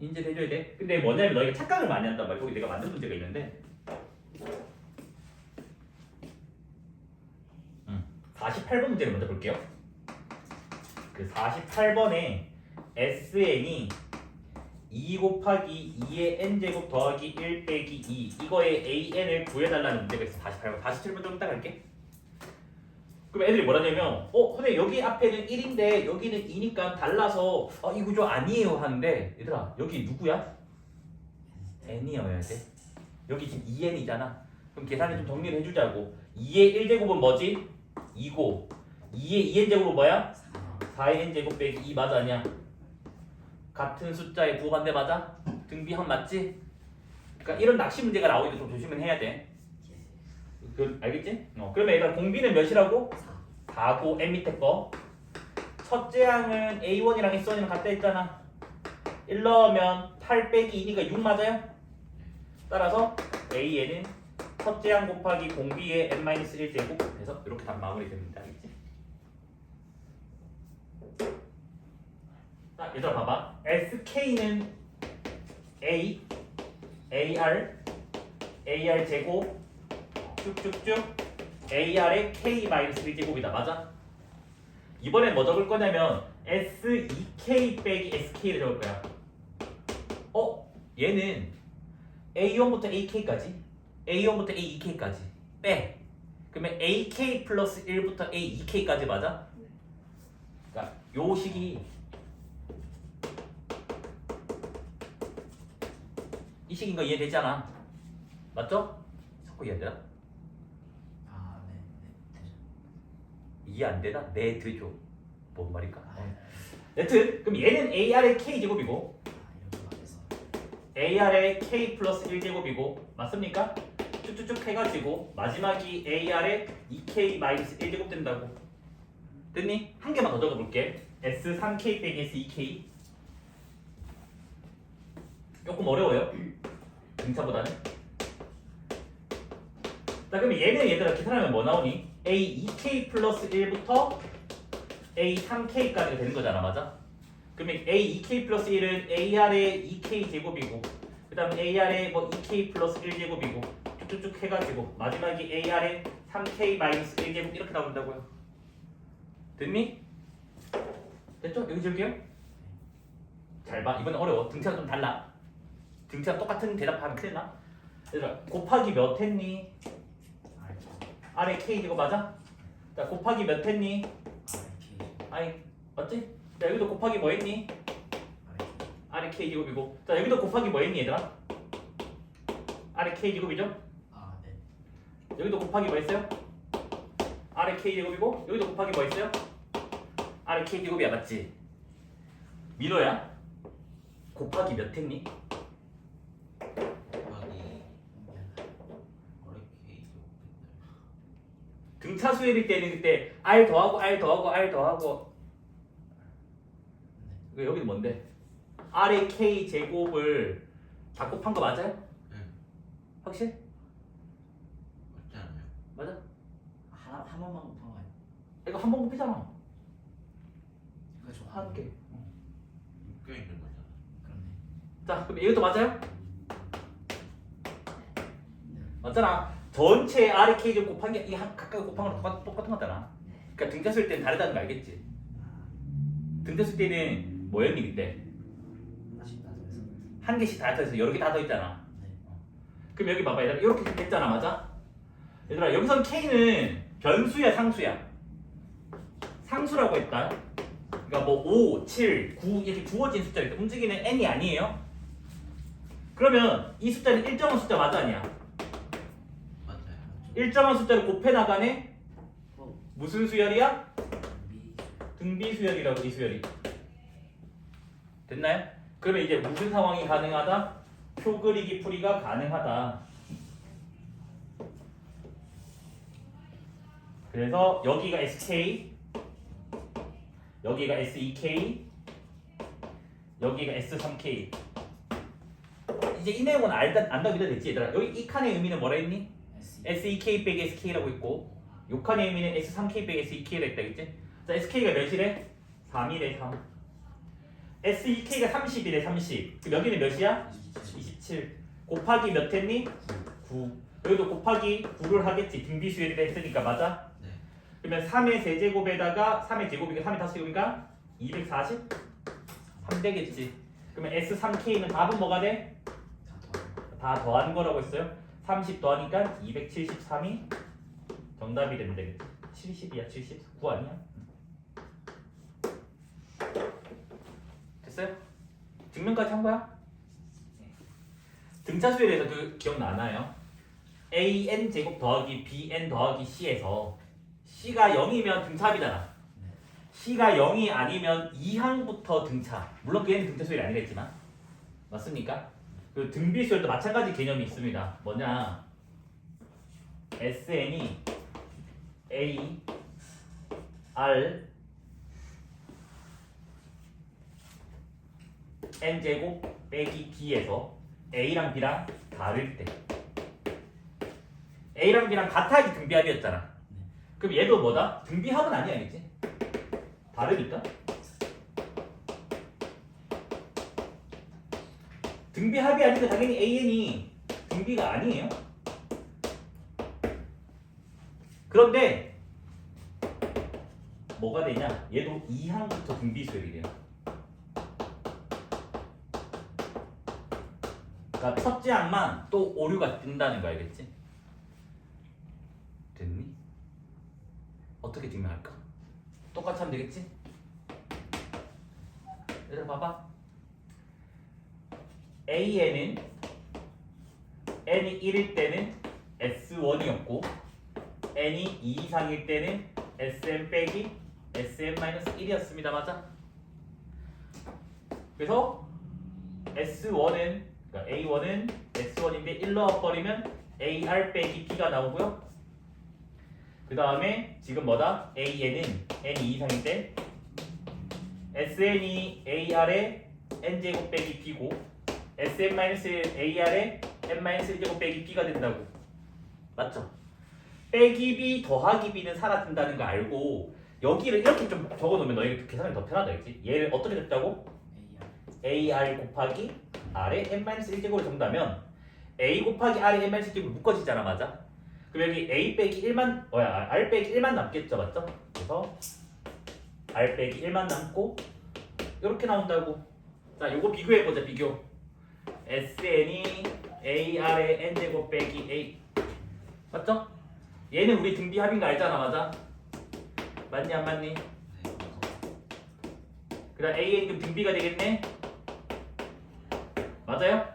인지해줘야 돼. 근데 뭐냐면 너희가 착각을 많이 한단 말이야. 거기 내가 만든 문제가 있는데 48번 문제를 먼저 볼게요. 그 48번에 SN이 2 곱하기 2의 n제곱 더하기 1 빼기 2 이거의 AN을 구해달라는 문제가 있어. 48번. 47번 좀 이따 갈게. 그럼 애들이 뭐라냐면 근데 여기 앞에는 1인데 여기는 2니까 달라서 이 구조 아니에요 하는데 얘들아 여기 누구야? n이어야 돼. 여기 지금 2n이잖아. 그럼 계산을 좀 정리를 해주자고. 2의 1제곱은 뭐지? 2고 2의 2n제곱은 뭐야? 4의 n제곱 빼기 2 맞아 아니야? 같은 숫자의 부호반대 맞아? 등비합 맞지? 그러니까 이런 낚시 문제가 나오니까 좀 조심은 해야 돼. 알겠지? 그러면 얘들아 공비는 몇이라고? 4고 n 밑에 거 첫째 항은 A1이랑 S1이랑 같다 했잖아. 1 넣으면 8 빼기 2니까 6 맞아요? 따라서 AN은 첫째 항 곱하기 공비의 n-1제곱 해서 이렇게 답 마무리됩니다. 알겠지? 자, 얘들아 봐봐. SK는 A, AR 제곱 쭉쭉쭉 AR의 K-1제곱이다. 맞아? 이번엔 뭐 적을 거냐면 S2K 빼기 SK를 적을 거야. 얘는 A1부터 AK까지 A1부터 A2K까지 빼. 그러면 AK 플러스 1부터 A2K까지 맞아? 그러니까 요 식이 이 식인 거 이해되잖아. 맞죠? 자꾸 이해 안 되나? 이해 안 되나? 네, 되죠. 뭔 말일까? 여튼 그럼 얘는 AR의 K제곱이고 AR의 K 플러스 1제곱이고 맞습니까? 쭉쭉쭉 해가지고 마지막이 AR의 2K 마이너스 1제곱 된다고. 됐니? 한 개만 더 적어볼게. S3K 빼기 S2K 조금 어려워요. 등차보다는. 자 그럼 얘는 얘들아 계산하면 뭐 나오니? A2K 플러스 1부터 A3K까지가 되는 거잖아. 맞아? 그러면 A2K 플러스 1은 AR의 2K 제곱이고 그 다음에 AR의 뭐 2K 플러스 1제곱이고 쭉쭉쭉 해가지고 마지막이 AR의 3K 마이너스 1제곱 이렇게 나온다고요. 됐니? 됐죠? 여기 줄게요. 잘 봐. 이번엔 어려워. 등차가 좀 달라. 등차가 똑같은 대답하면 큰일 나. 얘들아 곱하기 몇 했니? R의 K제곱 맞아? 자 곱하기 몇 했니? 아이 맞지? 자 여기도 곱하기 뭐 했니? R의 K제곱이고 자 여기도 곱하기 뭐 했니 얘들아? R의 K제곱이죠? 여기도 곱하기 뭐 했어요? R의 K제곱이고 여기도 곱하기 뭐 있어요? R의 K제곱이야 맞지? 민호야 곱하기 몇 했니? 곱하기 어렵게 등차 수열일 때는 그때 R 더하고 R 더하고 R 더하고 여기는 뭔데? R의 K제곱을 다 곱한 거 맞아요? 네. 확실? 맞지 않아요? 맞아? 한 번만 곱한 거예요. 이거 한 번 곱이잖아 그거 좀 한 개. 묶여 있는 거잖아. 그렇네. 자 그럼 이것도 맞아요? 네. 맞잖아. 전체 R의 K제곱 곱한 게 이 각각 곱한 거랑 똑같은 거잖아. 그러니까 등차 수열 때는 다르다는 거 알겠지? 등차 수열 때는 뭐였니 그때? 하나씩 나눠서. 한 개씩 다 더해서 여러 개 다 더했잖아. 네. 그럼 여기 봐봐 얘들아 이렇게 됐잖아 맞아? 얘들아 여기선 K는 변수야 상수야? 상수라고 했다. 그러니까 뭐 5, 7, 9 이렇게 주어진 숫자일 때 움직이는 n이 아니에요? 그러면 이 숫자는 일정한 숫자 맞아 아니야? 맞아요. 일정한 숫자를 곱해 나가네? 어, 무슨 수열이야? 미. 등비 수열이라고 이 수열이. 됐나요? 그러면 이제 무슨 상황이 가능하다? 표 그리기 풀이가 가능하다. 그래서 여기가 SK, 여기가 SEK, 여기가 S3K. 이제 이 내용은 안다 믿어도 됐지 얘들아. 여기 이 칸의 의미는 뭐라 했니? S. SEK 빼기 SK라고 있고 요 칸의 의미는 S3K 빼기 SEK라 했다 그랬지? 자 SK가 몇이래? 3이래 3. SEK가 30이래 30. 그럼 여기는 몇이야? 27. 곱하기 몇 했니? 9. 여기도 곱하기 9를 하겠지. 등비수열이라 했으니까 맞아? 네. 그러면 3의 세제곱에다가 3의 제곱이니까 3의 다수제곱이니까 240? 3 되겠지. 그러면 S3K는 답은 뭐가 돼? 다 더하고. 다 더한 거라고 했어요. 30 더하니까 273이 정답이 되면 되겠지. 70이야 79 아니야? 됐어요? 증명까지 한 거야? 등차 수열에서 그 기억나나요? an 제곱 더하기 bn 더하기 c에서 c가 0이면 등차합이잖아. 네. c가 0이 아니면 2항부터 등차. 물론 걔는 등차 수열이 아니겠지만 맞습니까? 그 등비 수열도 마찬가지 개념이 있습니다. 뭐냐? sn이 a r n 제곱 빼기 b에서 a랑 b랑 다를 때 a랑 b랑 같아야지 등비합이었잖아. 그럼 얘도 뭐다? 등비합은 아니야, 그치? 다르니까. 등비합이 아니니까 당연히 an이 등비가 아니에요. 그런데 뭐가 되냐? 얘도 2항부터 등비수열이래요. 그러니까 첫째 항만 또 오류가 뜬다는 거 알겠지? 됐니? 어떻게 증명할까? 똑같이 하면 되겠지? 얘들아 봐봐. AN은 n이 1일 때는 S1이었고 n이 2 이상일 때는 SM 빼기 SM-1이었습니다. 맞아? 그래서 S1은 그러니까 A1은 S1인데 1 넣어버리면 AR 빼기 B가 나오고요. 그 다음에 지금 뭐다? AN은 n이 2 이상일 때 SN이 AR의 n제곱 빼기 B고 SM-AR의 n-1제곱 빼기 B가 된다고. 맞죠? 빼기 B 더하기 B는 사라진다는 거 알고 여기를 이렇게 좀 적어놓으면 너희가 계산이 더 편하다 했지? 얘를 어떻게 됐다고? AR 곱하기 R의 n-1제곱을 적다면 A 곱하기 R의 n-1제곱이 묶어지잖아. 맞아? 그럼 여기 A 빼기 1만 R 빼기 1만 남겠죠. 맞죠? 그래서 R 빼기 1만 남고 이렇게 나온다고. 자 요거 비교해보자. 비교. SN이 AR의 n제곱 빼기 A 맞죠? 얘는 우리 등비합인 거 알잖아. 맞아? 맞니 안 맞니? 그 다음 AN 그럼 등비가 되겠네? 맞아요?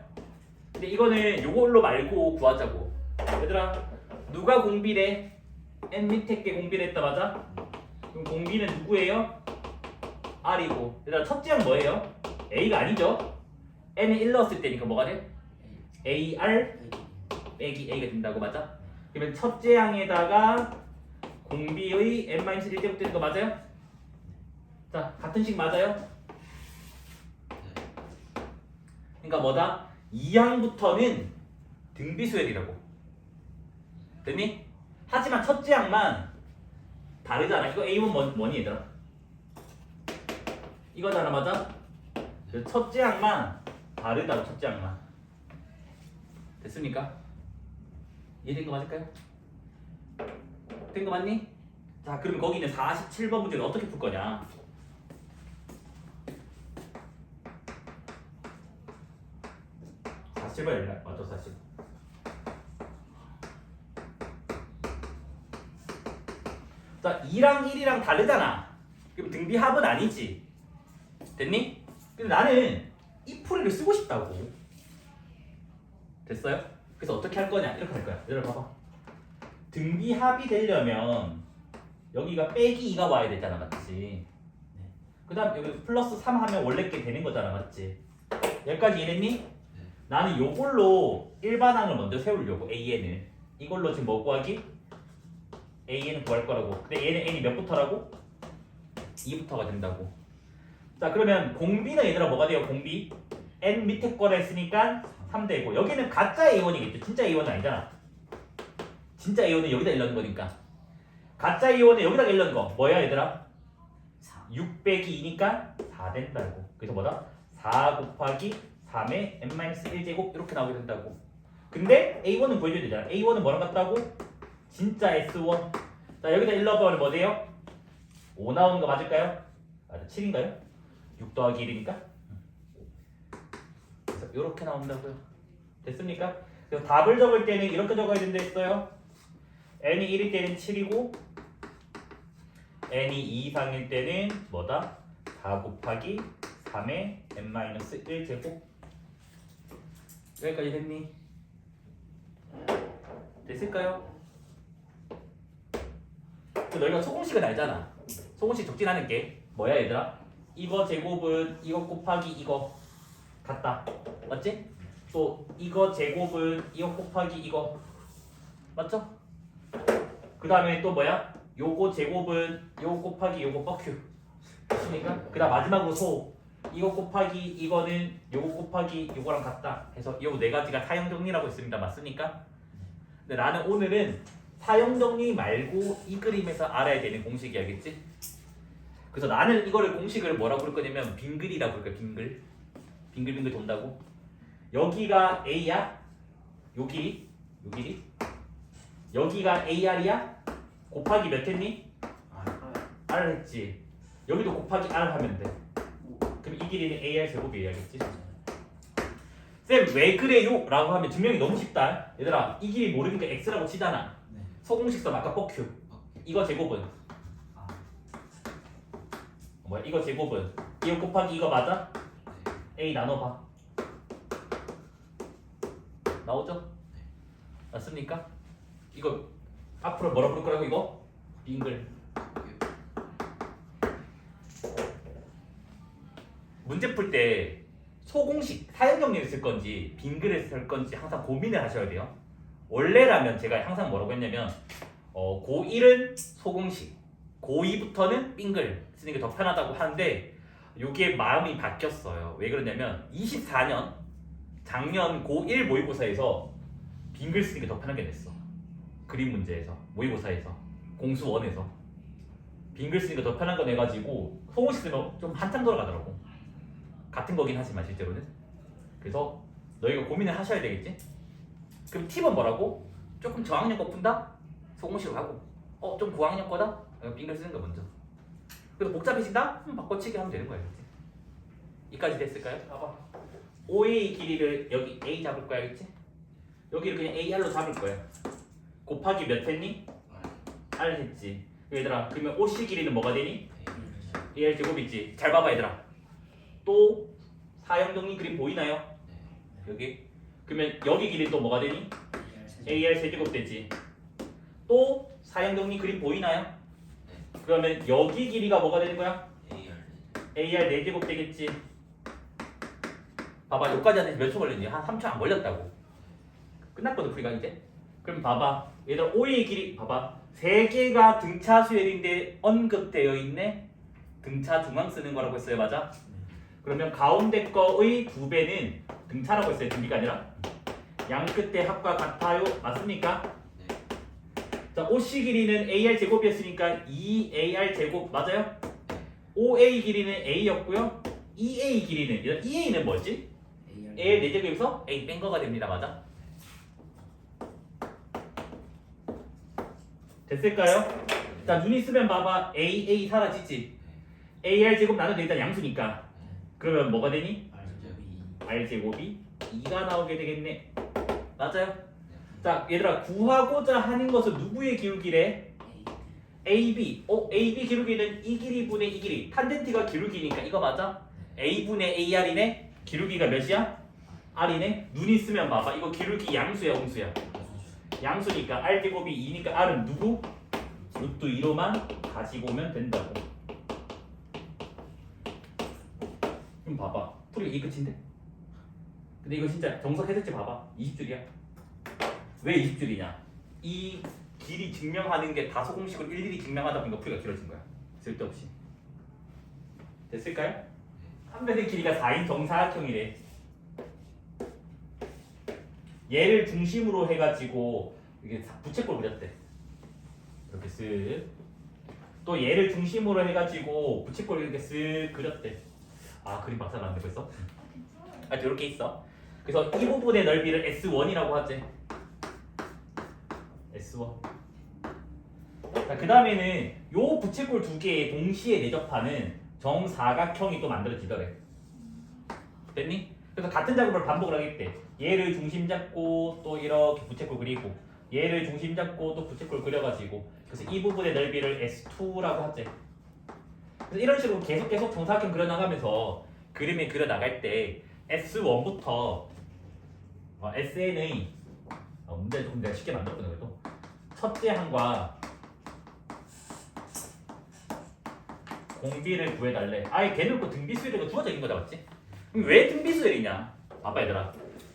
근데 이거는 요걸로 말고 구하자고. 얘들아 누가 공비래? n 밑에 게 공비를 했다 맞아? 그럼 공비는 누구예요? R이고 얘들아 첫째 항 뭐예요? A가 아니죠? n을 1 넣었을 때니까 뭐가 돼? AR 빼기 A가 된다고 맞아? 그러면 첫째 항에다가 공비의 n-1제곱 되는 거 맞아요? 자 같은 식 맞아요? 그러니까 뭐다? 2항부터는 등비수열이라고 됐니? 하지만 첫째 항만 다르잖아. 이거 A1 뭐니 얘들아? 이거잖아 맞아? 그래서 첫째 항만 다르다고 첫째 항만 됐습니까? 이해된 거 맞을까요? 된 거 맞니? 자 그럼 거기 있는 47번 문제는 어떻게 풀 거냐? 자 47번 열라 맞죠 40. 자 2랑 1이랑 다르잖아. 그럼 등비합은 아니지. 됐니? 근데 나는 이 풀이를 쓰고 싶다고. 됐어요? 그래서 어떻게 할 거냐? 이렇게 할 거야. 얘들아 봐봐. 등비합이 되려면 여기가 빼기 2가 와야 되잖아 맞지? 그 다음 여기 플러스 3 하면 원래 게 되는 거잖아 맞지? 여기까지 이해됐니? 나는 요걸로 일반항을 먼저 세우려고 AN을 이걸로 지금 뭐 구하기? AN을 구할 거라고. 근데 얘는 N이 몇부터라고? 2부터가 된다고. 자 그러면 공비는 얘들아 뭐가 돼요? 공비 N 밑에 거라 했으니까 3되고 여기는 가짜 A1이겠죠. 진짜 A1은 아니잖아. 진짜 A1은 여기다 1 넣는 거니까 가짜 A1은 여기다 1 넣는 거 뭐야 얘들아? 6 빼기 2니까 4 된다고. 그래서 뭐다? 4 곱하기 3의 n-1제곱 이렇게 나오게 된다고. 근데 A1은 보여줘야 되잖아. A1은 뭐랑 같다고? 진짜 S1. 자 여기다 1 넣어보면 뭐 돼요? 5 나오는 거 맞을까요? 맞아 7인가요? 6 더하기 1이니까 그래서 이렇게 나온다고요. 됐습니까? 그래서 답을 적을 때는 이렇게 적어야 된다 했어요. n이 1일 때는 7이고 n이 2 이상일 때는 뭐다? 4 곱하기 3의 n-1제곱. 여기까지 됐니? 됐을까요? 너희가 소공식은 알잖아. 소공식 적진하는 게 뭐야 얘들아? 이거 제곱은 이거 곱하기 이거 같다 맞지? 또 이거 제곱은 이거 곱하기 이거 맞죠? 그 다음에 또 뭐야? 요거 제곱은 요거 곱하기 요거 뻑큐 맞습니까? 그 다음 마지막으로 소 이거 곱하기 이거는 요거 곱하기 요거랑 같다 해서 요 네 가지가 사형정리라고 했습니다. 맞습니까? 근데 나는 오늘은 사형정리 말고 이 그림에서 알아야 되는 공식이 알겠지? 그래서 나는 이거를 공식을 뭐라고 부를 거냐면 빙글이라고 부를 거야. 빙글 빙글빙글 돈다고. 여기가 A야 요 길이 요 길이 여기가 AR이야 곱하기 몇 했니? R 했지. 여기도 곱하기 R 하면 돼. 그럼 이 길이는 AR 제곱이 알겠지? 쌤 왜 그래요? 라고 하면 증명이 너무 쉽다. 얘들아 이 길이 모르니까 X라고 치잖아. 소공식선 아까 뻑큐 이거 제곱은 뭐야 이거 제곱은 이거 곱하기 이거 맞아? A 나눠봐 나오죠? 맞습니까? 이거 앞으로 뭐라 부를 거라고 이거? 빙글. 문제 풀 때 소공식 사형정리를 쓸 건지 빙글을 쓸 건지 항상 고민을 하셔야 돼요. 원래라면 제가 항상 뭐라고 했냐면 고1은 소공식 고2부터는 빙글 쓰는 게 더 편하다고 하는데 이게 마음이 바뀌었어요. 왜 그러냐면 24년 작년 고1 모의고사에서 빙글 쓰는 게 더 편하게 됐어. 그림 문제에서 모의고사에서 공수원에서 빙글 쓰는 게 더 편한 거 내가지고 소공식 쓰면 좀 한참 돌아가더라고. 같은 거긴 하지만 실제로는. 그래서 너희가 고민을 하셔야 되겠지? 그럼 팁은 뭐라고? 조금 저학년 거 푼다? 소공식으로 하고 좀 고학년 거다? 빙글 쓰는 거 먼저. 그래서 복잡해진다? 바꿔치기 하면 되는 거야. 그치? 이까지 됐을까요? 봐봐. OA의 길이를 여기 A 잡을 거야 알겠지? 여기를 그냥 AR로 잡을 거야. 곱하기 몇 했니? R 했지. 얘들아 그러면 OC 길이는 뭐가 되니? AR 제곱이지. 잘 봐봐 얘들아. 또 사형정리 그림 보이나요? 여기. 그러면 여기 길이 또 뭐가 되니? AR 세제곱 되지. 또 사형정리 그림 보이나요? 그러면 여기 길이가 뭐가 되는 거야? AR 4제곱 되겠지. 봐봐 여기까지 하는데 몇 초 걸렸니? 한 3초 안 걸렸다고. 끝났거든 풀이가 이제. 그럼 봐봐 얘들아 O의 길이 봐봐 3개가 등차 수열인데 언급되어 있네. 등차 중앙 쓰는 거라고 했어요. 맞아? 그러면 가운데 거의 2배는 등차라고 했어요. 등비가 아니라 양 끝의 합과 같아요. 맞습니까? 자, OC 길이는 AR 제곱이었으니까 2AR 제곱 맞아요? OA 길이는 A였고요. EA 길이는 EA는 뭐지? A의 4제곱에서 A 뺀 거가 됩니다. 맞아? 됐을까요? 자, 눈 있으면 봐봐. AA 사라지지? AR 제곱 나눠도 일단 양수니까. 그러면 뭐가 되니? R 제곱이 2가 나오게 되겠네. 맞아요? 자, 얘들아 구하고자 하는 것은 누구의 기울기래? AB. AB 기울기는 이 길이분의 이 길이. 탄젠트가 기울기니까 이거 맞아? A분의 AR이네. 기울기가 몇이야? R이네. 눈 있으면 봐봐. 이거 기울기 양수야, 음수야? 양수니까 R 제곱이 2니까 R은 누구? 루트 2로만 가지고 오면 된다고. 그럼 봐봐. 풀이 이 끝인데? 근데 이거 진짜 정석 해석지 봐봐. 20줄이야. 왜 20줄이냐? 이 길이 증명하는 게 다소 공식으로 일일이 증명하다 보니까 풀이가 길어진 거야. 쓸데없이. 됐을까요? 한 변의 길이가 4인 정사각형이래. 얘를 중심으로 해가지고 이게 부채꼴 그렸대. 이렇게 쓱. 또 얘를 중심으로 해가지고 부채꼴 이렇게 쓱 그렸대. 아 그림 박사 나왔네 벌써. 아 이렇게 있어. 그래서 이 부분의 넓이를 S1이라고 하지. S1. 자, 그 다음에는 요 부채꼴 2개의 동시에 내접하는 정사각형이 또 만들어지더래. 됐니? 그래서 같은 작업을 반복을 하겠대. 얘를 중심 잡고 또 이렇게 부채꼴 그리고 얘를 중심 잡고 또 부채꼴 그려가지고 그래서 이 부분의 넓이를 S2라고 하지. 그래서 이런 식으로 계속 정사각형 그려나가면서 그림을 그려나갈 때 S1부터 SN의 문제 조금 내가 쉽게 만들었거든. 그래도 첫째 항과 공비를 구해달래. 아예 걔놓고 등비수열이가 주어져 있는 거다 맞지? 그럼 왜 등비수열이냐? 봐봐 얘들아.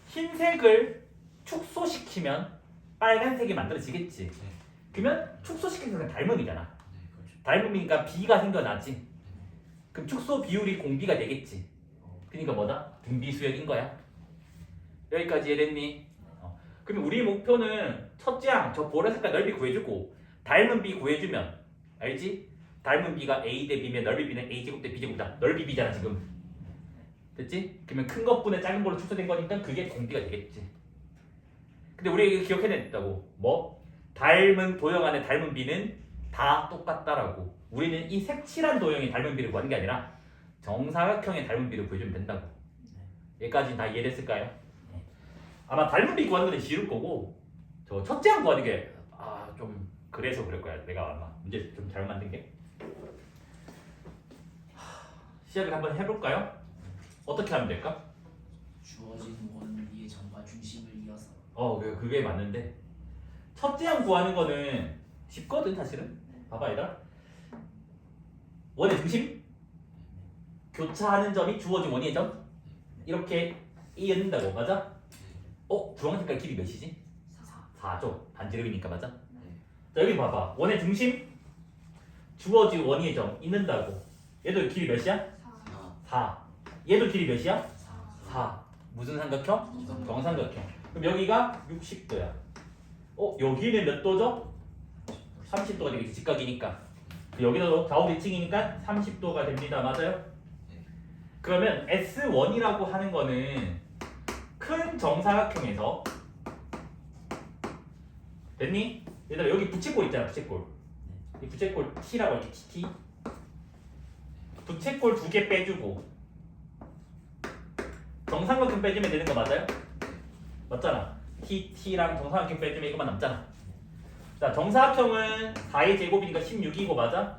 흰색을 축소시키면 빨간색이 만들어지겠지. 그러면 축소시키는 건 닮음이잖아. 닮음이니까 B가 생겨나지. 그럼 축소 비율이 공비가 되겠지. 그러니까 뭐다? 등비수열인 거야. 여기까지 이해됐니? 그러면 우리 목표는 첫째 항 저 보라 색깔 넓이 구해주고 닮은 B 구해주면 알지? 닮은 B가 A 대 B면 넓이 B는 A제곱 대 B제곱이다. 넓이 B잖아 지금. 됐지? 그러면 큰 것분의 작은 걸로 축소된 거니까 그게 공비가 되겠지. 근데 우리 이거 기억해야 된다고. 뭐? 닮은 도형 안에 닮은 B는 다 똑같다라고. 우리는 이 색칠한 도형의 닮은 B를 구하는 게 아니라 정사각형의 닮은 B를 구해주면 된다고. 여기까지 다 이해됐을까요? 아마 닮은 B 구하는 건 쉬울 거고 저 첫째 항 구하는 게 좀 그래서 그럴 거야. 내가 아마 문제 좀 잘못 만든 게. 시작을 한번 해볼까요? 어떻게 하면 될까? 주어진 원리의 점과 중심을 이어서. 그게 맞는데 첫째 항 구하는 거는 쉽거든 사실은. 봐봐 얘들아. 원의 중심 교차하는 점이 주어진 원의 점 이렇게 이어진다고. 맞아? 주황 색깔 길이 몇이지? 4죠. 반지름이니까 맞아? 자 여기 봐봐. 원의 중심 주어진 원의 점 있는다고. 얘도 길이 몇이야? 4. 얘도 길이 몇이야? 4. 무슨 삼각형? 정삼각형. 그럼 여기가 60도야. 여기는 몇 도죠? 30도가 되겠지. 직각이니까. 여기도 좌우 대칭이니까 30도가 됩니다. 맞아요? 그러면 S1이라고 하는 거는 큰 정사각형에서 됐니? 얘들아 여기 부채꼴 있잖아. 부채꼴. 이 부채꼴 T라고 할게. T. 부채꼴 2개 빼주고 정삼각형 빼주면 되는 거 맞아요? 맞잖아. T랑 정사각형 빼주면 이거만 남잖아. 자 정사각형은 4의 제곱이니까 16이고 맞아?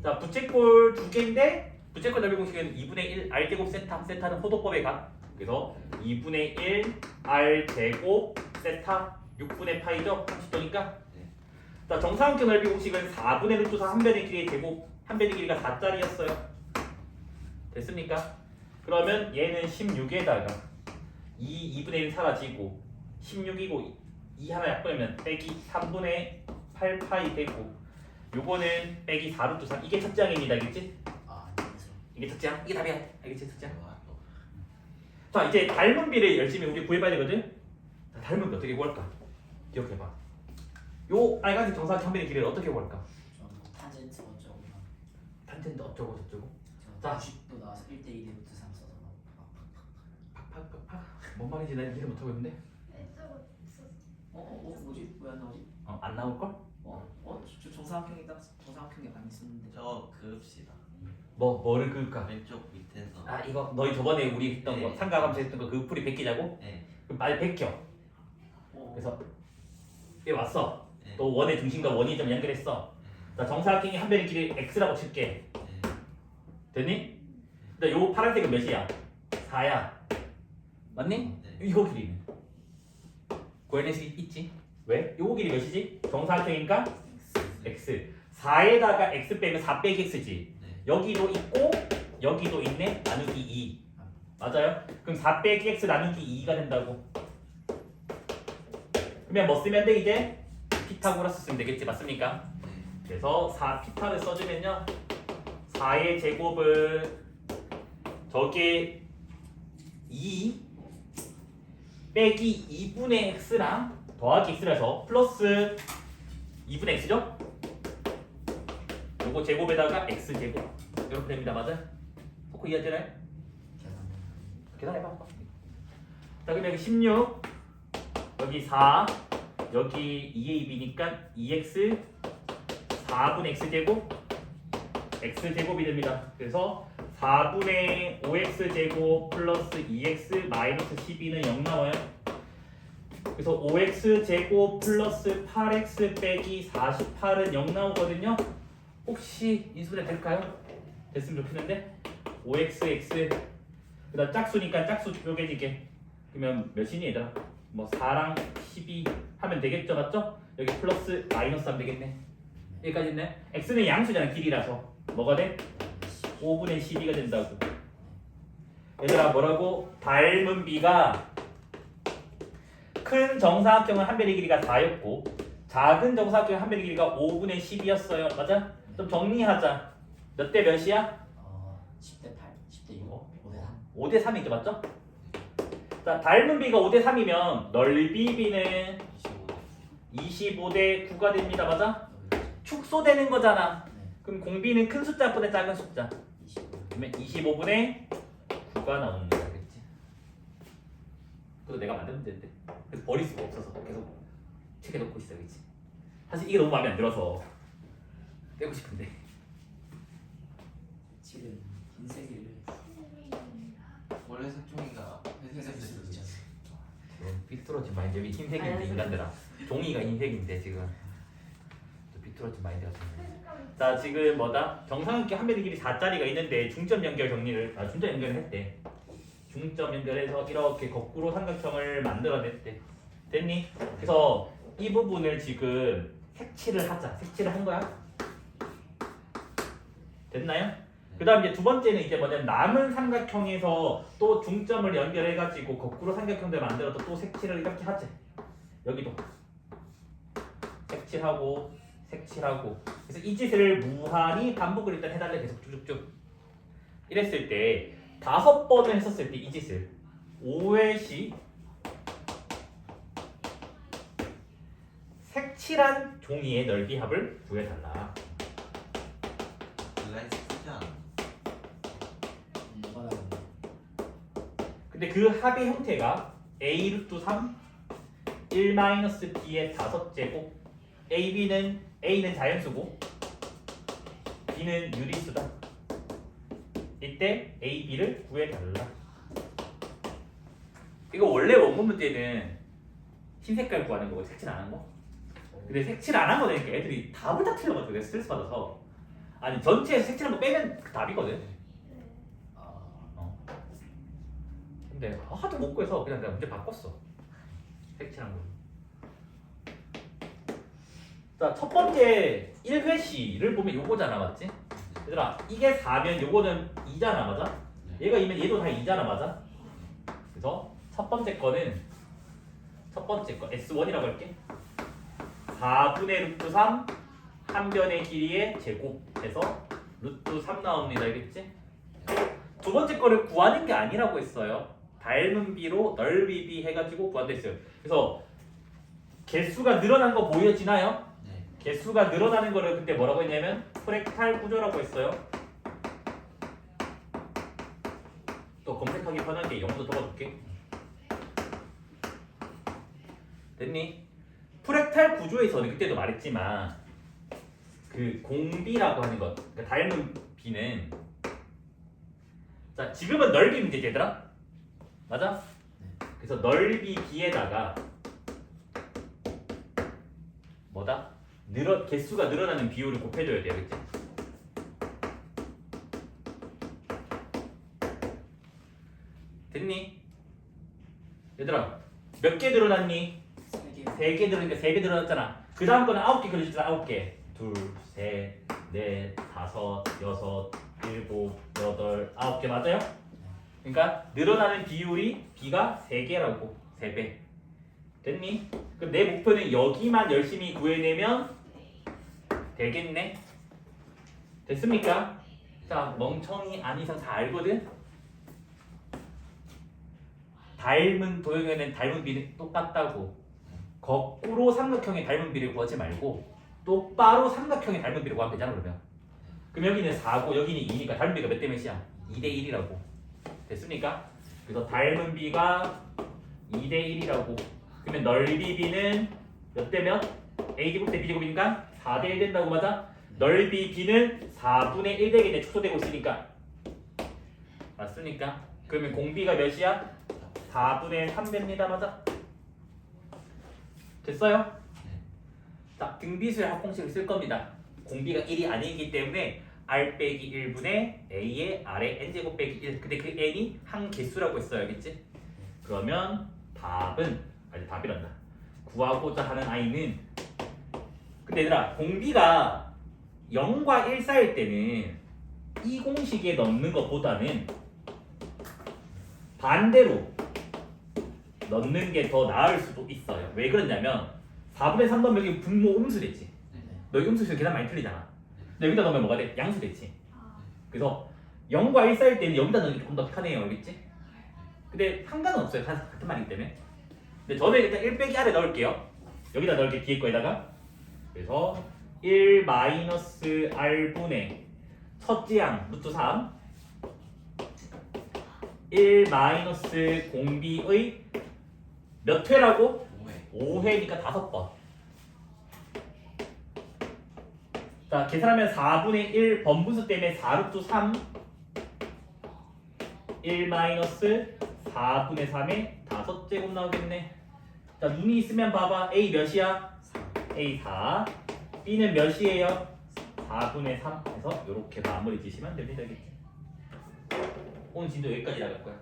자 부채꼴 2개인데 부채꼴 넓이 공식은 2분의 1 R제곱 세타. 세타는 호도법의 각. 그래서 2분의 1 R제곱 세타 6분의 파이죠? 30도니까. 자, 정사각형 넓이 공식은 4분의 루트 4 한 변의 길이의 제곱, 한 변의 길이가 4짜리였어요. 됐습니까? 그러면 얘는 16에다가 2분의 1 사라지고 16이고 2 하나 약분하면 빼기 3분의 8파이 되고 요거는 빼기 4루트 3. 이게 첫째 항입니다. 알겠지? 안녕하세요. 이게 첫째 항? 이게 답이야. 알겠지? 첫째 항. 와, 또. 자, 이제 닮은 비를 열심히 우리 구해봐야 되거든? 자, 닮은 비 어떻게 구할까? 기억해봐. 요 빨간색 정사각형 한 변의 길이를 어떻게 구할까? 저는 탄젠트 어쩌고나. 탄젠트 어쩌고 저쩌고. 자, 자. 90도 나와서 1대2 루트 3 써서 팍팍팍팍. 뭔 말인지 난 이해를 못하고 있는데? 뭐지? 왜 안 나오지? 안 나올걸? 저 정사각형이 딱 정사각형이 안 있었는데. 저 그읍시다. 뭐를 그을까? 왼쪽 밑에서. 아, 이거 너희 저번에 우리 했던 거 네. 삼각함수 했던 거 그 풀이 베끼자고? 네. 그럼 말 베껴. 어, 그래서 얘 왔어. 네. 또 원의 중심과 원의 점 연결했어. 자, 정사각형이 한 변의 길이 x라고 칠게. 네. 됐니? 근데 요 파란색은 몇이야? 4야. 맞니? 네. 이거 길이는 구해낼 수 있지? 왜? 요거 길이 몇이지? 정사각형이니까 x. 4에다가 x 빼면 4 빼기 x지. 네. 여기도 있고 여기도 있네. 나누기 2. 맞아요? 그럼 4 빼기 x 나누기 2가 된다고. 그러면 뭐 쓰면 돼 이제? 피타고라스 쓰면 되겠지. 맞습니까? 네. 그래서 4 피타를 써주면요 4의 제곱은 저게 2 빼기 2분의 x랑 더하기 x라서 플러스 2분의 x죠? 요거 제곱에다가 x제곱 이렇게 됩니다. 맞아요? 토크 이해하잖아요? 계산해봐. 자, 그럼 여기 16 여기 4 여기 2ab니까 2x 4분의 x제곱 x제곱이 됩니다. 그래서 4분의 5x제곱 플러스 2x 마이너스 12는 0 나와요. 그래서 5x제곱 플러스 8x 빼기 48은 0 나오거든요. 혹시 인수분해 될까요? 됐으면 좋겠는데 5xx 그 다음 짝수니까 짝수 쪼개지게 그러면 몇이니 얘들아? 뭐 4랑 12 하면 되겠죠? 맞죠? 여기 플러스 마이너스 하면 되겠네. 여기까지 있네. x는 양수잖아. 길이라서 뭐가 돼? 5분의 12가 된다고. 얘들아 뭐라고? 닮은 비가 큰 정사각형은 한 변의 길이가 4였고 작은 정사각형은 한 변의 길이가 5분의 10이었어요. 맞아? 좀 정리하자. 몇 대 몇이야? 10대 8, 10대 6, 5대 3. 5대 3이죠. 맞죠? 자, 닮은 비가 5대 3이면 넓이 비는 25대 9가 됩니다. 맞아? 축소되는 거잖아. 그럼 공비는 큰 숫자보다 작은 숫자. 25. 그러면 25분의 9가 나오는 거야. 알겠지? 그것도 내가 만들면 되는데. 그래서 버릴 수가 없어서 계속 책에 넣고 있어. 그렇지? 사실 이게 너무 마음에 안 들어서 빼고 싶은데. 지금 흰색을 원래 색종이가 회색일 수도 있잖아. 삐뚤어진 마인드. 여기 흰색인데 인간들아. 종이가 흰색인데 지금 또 삐뚤어진 마인드가 좀. 자, 지금 뭐다? 정사각형 한 변의 길이 4짜리가 있는데 중점 연결 정리를 중점 연결을 했대. 중점 연결해서 이렇게 거꾸로 삼각형을 만들어냈대. 됐니? 그래서 이 부분을 지금 색칠을 하자. 색칠을 한 거야. 됐나요? 그 다음 이제 두 번째는 이제 뭐냐면 남은 삼각형에서 또 중점을 연결해가지고 거꾸로 삼각형들 만들어서 또 색칠을 이렇게 하지. 여기도 색칠하고 색칠하고. 그래서 이 짓을 무한히 반복을 일단 해달래. 계속 쭉쭉쭉. 이랬을 때 5번을 했었을 때 이 짓을 5회씩 색칠한 종이의 넓이 합을 구해달라. 라인 쓰지 않아. 뭐가 나오는데? 근데 그 합의 형태가 a 루트 3 1-b의 5제곱 a는 자연수고 b는 유리수다. 이때 a, b를 구해달라. 이거 원래 원문 문제는 흰 색깔 구하는 거고 색칠 안 한 거. 근데 색칠 안 한 거 되니까 애들이 답을 다 틀려가지고 내가 스트레스 받아서. 아니 전체에서 색칠한 거 빼면 그 답이거든. 근데 하도 못 구해서 그냥 내가 문제 바꿨어. 색칠한 거. 자, 첫 번째 1회시를 보면 요거잖아, 맞지? 얘들아, 이게 4면 요거는 2잖아, 맞아? 얘가 2면 얘도 다 2잖아, 맞아? 그래서 첫 번째 거 S1이라고 할게. 4분의 루트 3 한 변의 길이의 제곱해서 루트 3 나옵니다, 알겠지? 두 번째 거를 구하는 게 아니라고 했어요. 닮은 비로 넓이 비 해가지고 구한댔어요. 그래서 개수가 늘어난 거 보여지나요? 네. 개수가 늘어나는 거를 그때 뭐라고 했냐면 프랙탈 구조라고 했어요. 또 검색하기 편하게 영어도 적어줄게. 됐니? 프랙탈 구조에서는 그때도 말했지만 그 공비라고 하는 것, 그러니까 닮은 비는 자 지금은 넓이 문제 얘들아, 맞아? 그래서 넓이 비에다가 뭐다? 개수가 늘어나는 비율을 곱해줘야 돼요, 그치? 됐니? 얘들아 몇 개 늘어났니? 3개. 3개 늘어니까 3개 늘어났잖아. 그 다음 거는 9개 그려주잖아. 9개. 2, 3, 4, 5, 6, 7, 8, 9개 맞아요? 그러니까 늘어나는 비율이 B가 3개라고. 3배. 됐니? 그럼 내 목표는 여기만 열심히 구해내면 되겠네? 됐습니까? 자, 멍청이 아닌 이상 다 알거든? 닮은 도형에는 닮은 비는 똑같다고. 거꾸로 삼각형의 닮은 비를 구하지 말고 똑바로 삼각형의 닮은 비를 구하면 되잖아. 그럼 여기는 4고 여기는 2니까 닮은 비가 몇 대 몇이야? 2대 1이라고. 됐습니까? 그래서 닮은 비가 2대 1이라고. 그러면 넓이 비는 몇 대 몇? A제곱 대 B제곱이니까 4대 1 된다고, 맞아? 넓이 B는 4분의 1 되겠네. 축소되고 있으니까. 맞습니까? 그러면 공비가 몇이야? 4분의 3 됩니다. 맞아? 됐어요? 자, 등비수의 합공식을 쓸 겁니다. 공비가 1이 아니기 때문에 R 빼기 1분의 A의 R의 N제곱 빼기 1. 근데 그 N이 한 개수라고 했어요. 알겠지? 그러면 답은, 아니 답이란다. 구하고자 하는 I는, 근데 얘들아 공비가 0과 1 사이일 때는 이 공식에 넣는 것보다는 반대로 넣는 게 더 나을 수도 있어요. 왜 그러냐면 4분의 3 넣으면 여기 분모 음수 됐지. 너 여기 음수 있으면 계산 많이 틀리잖아. 근데 여기다 넣으면 뭐가 돼? 양수 됐지. 그래서 0과 1 사이일 때는 여기다 넣는 게 조금 더 편해요. 알겠지? 근데 상관은 없어요. 같은 말이기 때문에. 근데 저는 일단 1 빼기 아래 넣을게요. 여기다 넣을게, 뒤에 거에다가. 그래서 1 마이너스 R분의 첫째 양 루트 3 1 마이너스 공비의 몇 회라고? 5회니까 5번. 자, 계산하면 4분의 1 번분수 때문에 4루트 3 1 마이너스 4분의 3의 5제곱 나오겠네. 자, 눈이 있으면 봐봐. A 몇이야? A 4. B는 몇이에요? 4분의 3 해서 이렇게 마무리 지시면 됩니다. 오늘 진도 여기까지 나갈 거야.